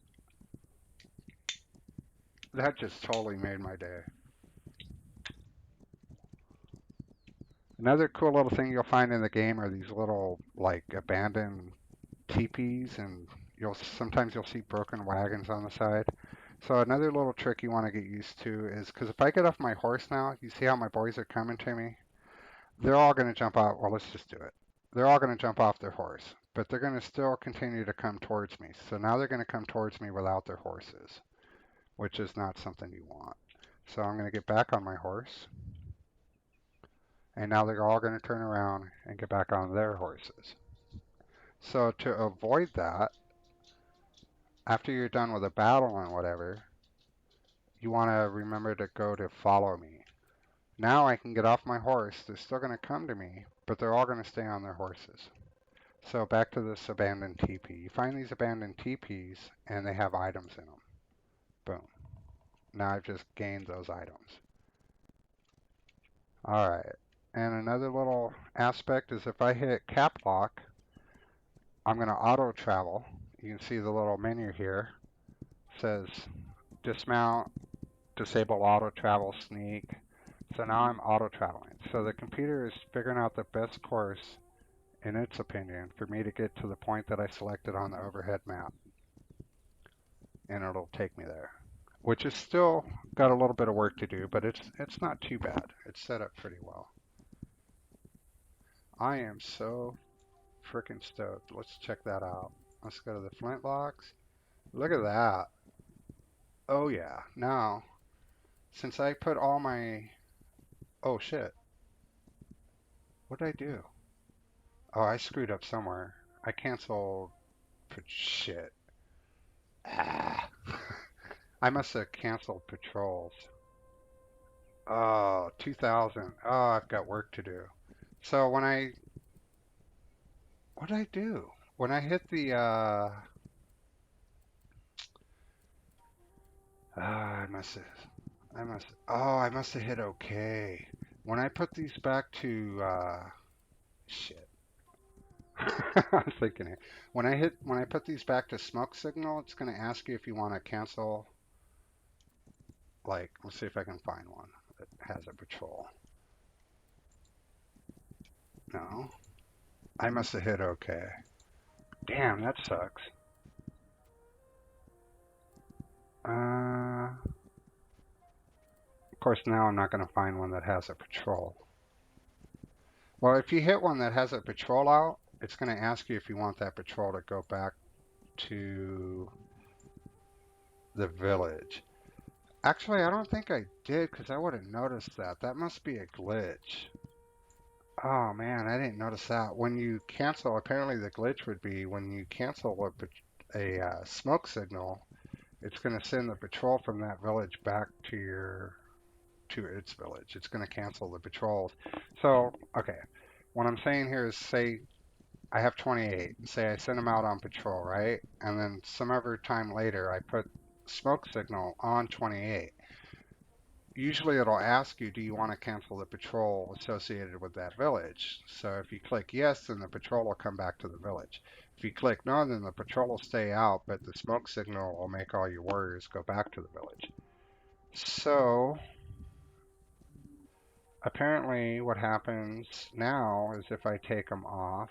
Speaker 1: That just totally made my day. Another cool little thing you'll find in the game are these little like abandoned teepees, and sometimes you'll see broken wagons on the side. So another little trick you want to get used to is because if I get off my horse now, you see how my boys are coming to me? They're all going to jump out. Well, let's just do it. They're all going to jump off their horse, but they're going to still continue to come towards me. So now they're going to come towards me without their horses, which is not something you want. So I'm going to get back on my horse, and now they're all going to turn around and get back on their horses. So to avoid that, after you're done with a battle and whatever, you want to remember to go to follow me. Now I can get off my horse. They're still going to come to me, but they're all going to stay on their horses. So back to this abandoned TP. You find these abandoned TPs and they have items in them. Boom. Now I've just gained those items. All right. And another little aspect is if I hit cap lock, I'm going to auto travel. You can see the little menu here. It says dismount, disable auto travel, sneak. So now I'm auto traveling. So the computer is figuring out the best course, in its opinion, for me to get to the point that I selected on the overhead map. And it'll take me there. Which is still got a little bit of work to do, but it's not too bad. It's set up pretty well. I am so freaking stoked. Let's check that out. Let's go to the flintlocks. Look at that. Oh yeah. Now, since I put all my... Oh shit. What did I do? Oh, I screwed up somewhere. I canceled... Shit. Ah. I must have canceled patrols. Oh, 2000. Oh, I've got work to do. So when I... What did I do? When I hit the... I must have... I must have hit OK. When I put these back to... Shit. I was thinking here. When I put these back to smoke signal, it's going to ask you if you want to cancel. Like, let's see if I can find one that has a patrol. No. I must have hit OK. Damn, that sucks. Of course, now I'm not going to find one that has a patrol. Well, if you hit one that has a patrol out, it's going to ask you if you want that patrol to go back to the village. Actually, I don't think I did because I would have noticed that. That must be a glitch. Oh man, I didn't notice that. When you cancel, apparently the glitch would be when you cancel a smoke signal, it's going to send the patrol from that village back to its village. It's going to cancel the patrols. So, okay, what I'm saying here is say I have 28. Say I send them out on patrol, right? And then some other time later, I put smoke signal on 28. Usually it'll ask you, do you want to cancel the patrol associated with that village? So if you click yes, then the patrol will come back to the village. If you click no, then the patrol will stay out, but the smoke signal will make all your warriors go back to the village. So apparently what happens now is if I take them off,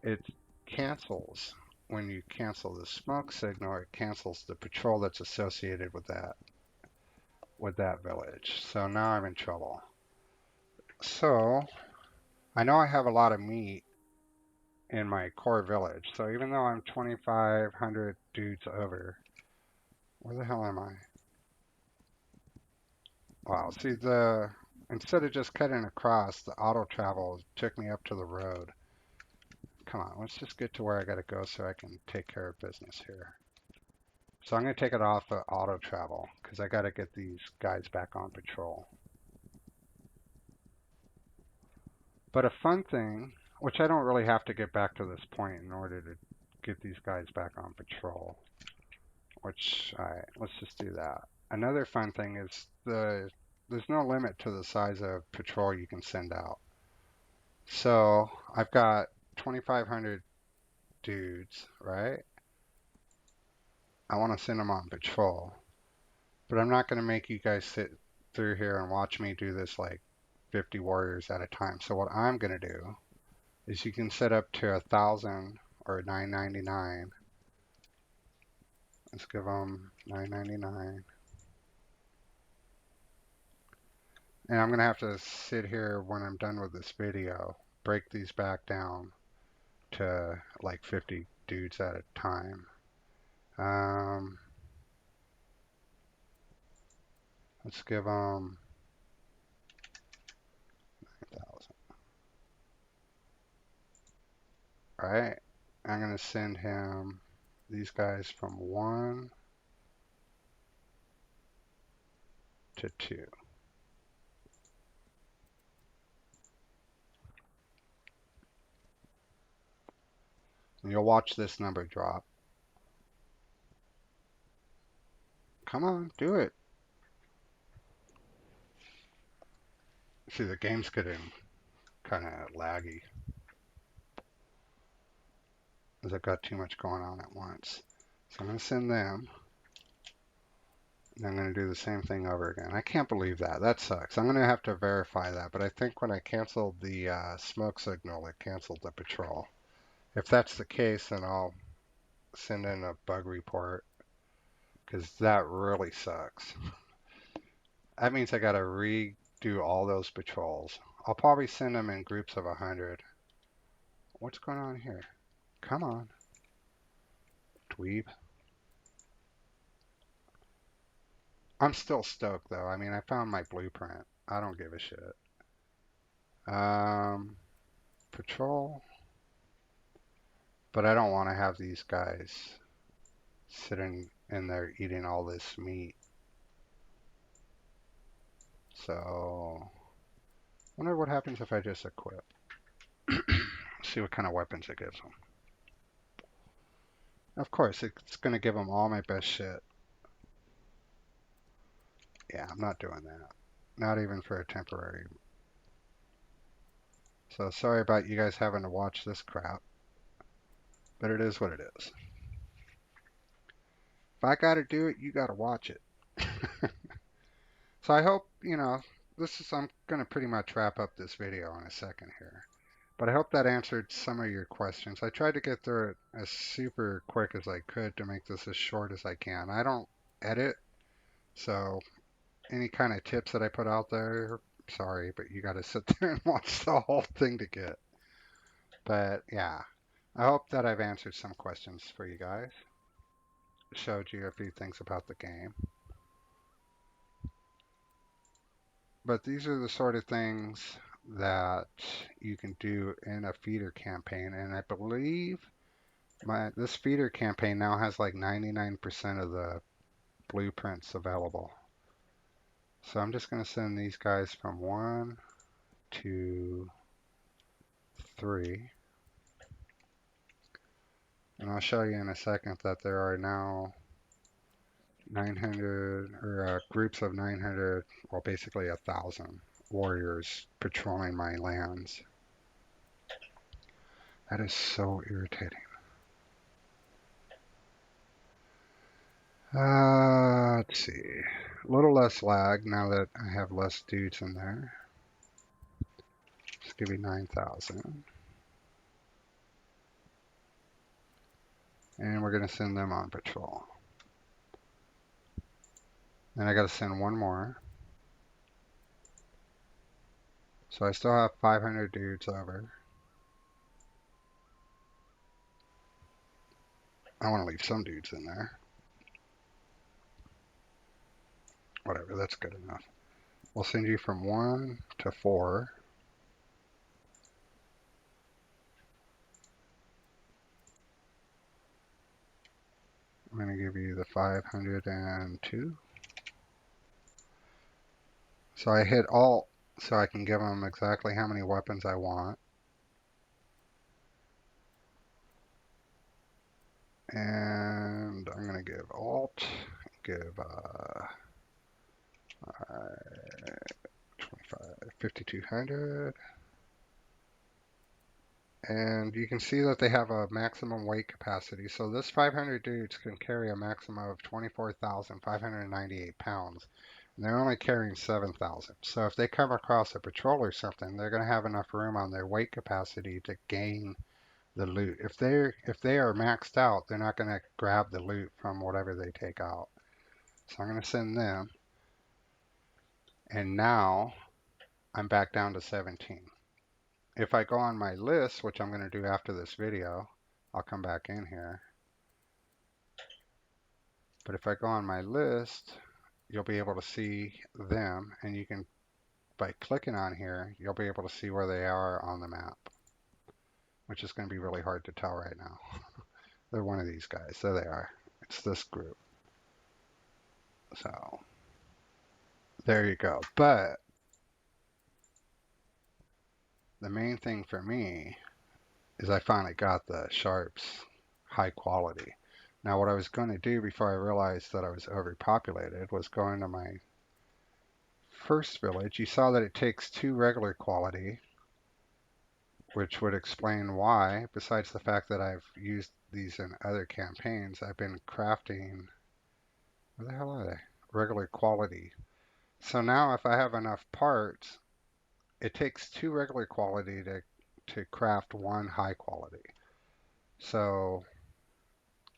Speaker 1: it cancels. When you cancel the smoke signal, it cancels the patrol that's associated with that village. So now I'm in trouble. So I know I have a lot of meat in my core village. So even though I'm 2,500 dudes over, where the hell am I? Wow. See the instead of just cutting across, the auto travel took me up to the road. Come on, let's just get to where I gotta go so I can take care of business here. So I'm gonna take it off of auto travel because I gotta get these guys back on patrol. But a fun thing, which I don't really have to get back to this point in order to get these guys back on patrol, which, alright, let's just do that. Another fun thing is there's no limit to the size of patrol you can send out. So I've got 2,500 dudes, right? I want to send them on patrol, but I'm not going to make you guys sit through here and watch me do this like 50 warriors at a time. So what I'm going to do is you can set up to 1,000 or 999. Let's give them 999. And I'm going to have to sit here when I'm done with this video, break these back down to like 50 dudes at a time. Um, let's give them 1,000. All right. I'm going to send him these guys from 1 to 2. And you'll watch this number drop. Come on, do it. See, the game's getting kind of laggy as I've got too much going on at once. So I'm going to send them. And I'm going to do the same thing over again. I can't believe that. That sucks. I'm going to have to verify that. But I think when I canceled the smoke signal, it canceled the patrol. If that's the case, then I'll send in a bug report because that really sucks. That means I got to redo all those patrols. I'll probably send them in groups of 100. What's going on here? Come on, dweeb. I'm still stoked though. I mean, I found my blueprint. I don't give a shit. Um, patrol. But I don't want to have these guys sitting in there eating all this meat. So, wonder what happens if I just equip. See what kind of weapons it gives them. Of course, it's going to give them all my best shit. Yeah, I'm not doing that. Not even for a temporary. So sorry about you guys having to watch this crap. But it is what it is. If I gotta do it, you gotta watch it. So I hope, I'm gonna pretty much wrap up this video in a second here. But I hope that answered some of your questions. I tried to get through it as super quick as I could to make this as short as I can. I don't edit, so any kind of tips that I put out there, Sorry, but you got to sit there and watch the whole thing to get. But yeah, I hope that I've answered some questions for you guys. Showed you a few things about the game. But these are the sort of things that you can do in a feeder campaign. And I believe this feeder campaign now has like 99% of the blueprints available. So I'm just going to send these guys from 1 to 3. And I'll show you in a second that there are now 900 or groups of 900, well, basically 1,000 warriors patrolling my lands. That is so irritating. Let's see. A little less lag now that I have less dudes in there. Let's give you 9,000. And we're going to send them on patrol. Then I got to send one more. So I still have 500 dudes over. I want to leave some dudes in there. Whatever, that's good enough. We'll send you from 1 to 4. I'm going to give you the 502. So I hit Alt so I can give them exactly how many weapons I want. And I'm going to give Alt, give 25, 5,200. And you can see that they have a maximum weight capacity. So this 500 dudes can carry a maximum of 24,598 pounds. And they're only carrying 7,000. So if they come across a patrol or something, they're going to have enough room on their weight capacity to gain the loot. If they are maxed out, they're not going to grab the loot from whatever they take out. So I'm going to send them. And now I'm back down to 17. If I go on my list, which I'm going to do after this video, I'll come back in here. But if I go on my list, you'll be able to see them, and you can, by clicking on here, you'll be able to see where they are on the map, which is going to be really hard to tell right now. They're one of these guys. There they are. It's this group. So there you go. But the main thing for me is I finally got the sharps high quality. Now what I was going to do before I realized that I was overpopulated was go into my first village. You saw that it takes 2 regular quality, which would explain why, besides the fact that I've used these in other campaigns, I've been crafting, where the hell are they? Regular quality. So now if I have enough parts, it takes 2 regular quality to craft 1 high quality. So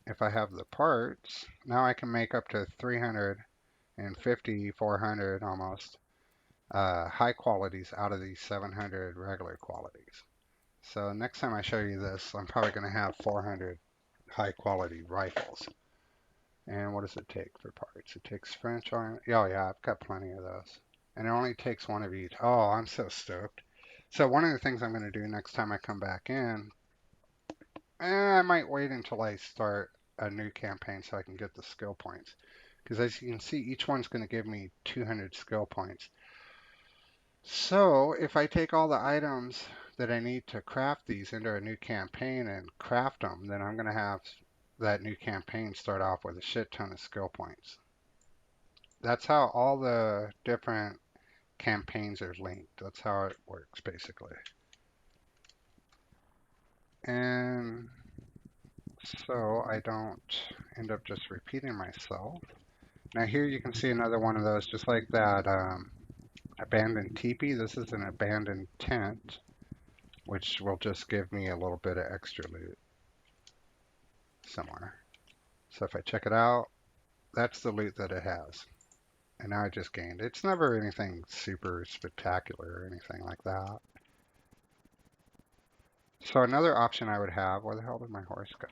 Speaker 1: if I have the parts, now I can make up to 350, 400 almost high qualities out of these 700 regular qualities. So next time I show you this, I'm probably going to have 400 high quality rifles. And what does it take for parts? It takes French iron. Oh yeah, I've got plenty of those. And it only takes 1 of each. Oh, I'm so stoked. So one of the things I'm going to do next time I come back in, I might wait until I start a new campaign so I can get the skill points. Because as you can see, each one's going to give me 200 skill points. So if I take all the items that I need to craft these into a new campaign and craft them, then I'm going to have that new campaign start off with a shit ton of skill points. That's how all the different campaigns are linked. That's how it works basically. And so I don't end up just repeating myself. Now here you can see another one of those, just like that abandoned teepee. This is an abandoned tent, which will just give me a little bit of extra loot somewhere. So if I check it out, that's the loot that it has. And now I just gained. It's never anything super spectacular or anything like that. So another option I would have, where the hell did my horse go?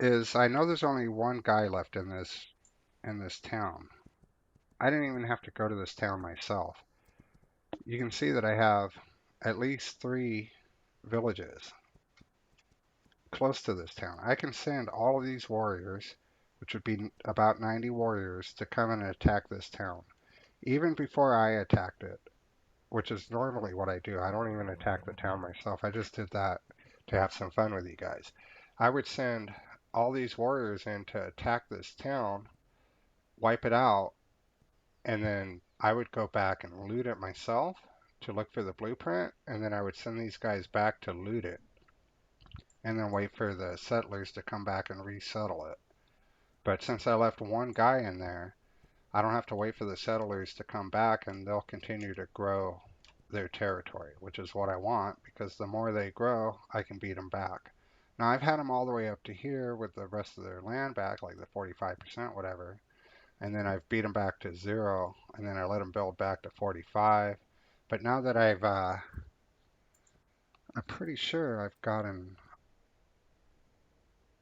Speaker 1: Is I know there's only one guy left in this town. I didn't even have to go to this town myself. You can see that I have at least 3 villages close to this town. I can send all of these warriors, which would be about 90 warriors, to come and attack this town. Even before I attacked it, which is normally what I do. I don't even attack the town myself. I just did that to have some fun with you guys. I would send all these warriors in to attack this town, wipe it out, and then I would go back and loot it myself to look for the blueprint, and then I would send these guys back to loot it, and then wait for the settlers to come back and resettle it. But since I left one guy in there, I don't have to wait for the settlers to come back, and they'll continue to grow their territory, which is what I want because the more they grow, I can beat them back. Now, I've had them all the way up to here with the rest of their land back, like the 45%, whatever, and then I've beat them back to 0, and then I let them build back to 45. But now that I'm pretty sure I've gotten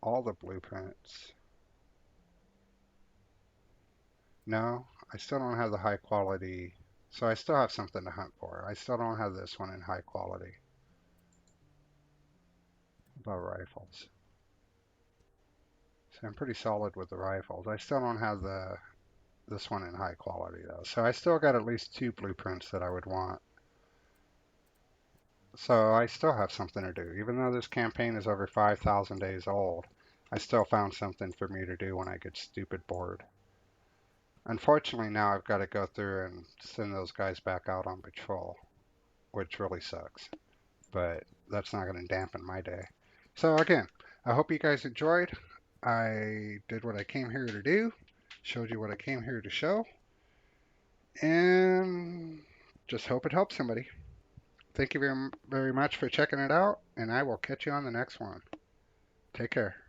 Speaker 1: all the blueprints. No, I still don't have the high quality. So I still have something to hunt for. I still don't have this one in high quality. About rifles. So I'm pretty solid with the rifles. I still don't have the this one in high quality though. So I still got at least 2 blueprints that I would want. So I still have something to do. Even though this campaign is over 5,000 days old, I still found something for me to do when I get stupid bored. Unfortunately, now I've got to go through and send those guys back out on patrol, which really sucks. But that's not going to dampen my day. So again, I hope you guys enjoyed. I did what I came here to do, showed you what I came here to show, and just hope it helps somebody. Thank you very, very much for checking it out, and I will catch you on the next one. Take care.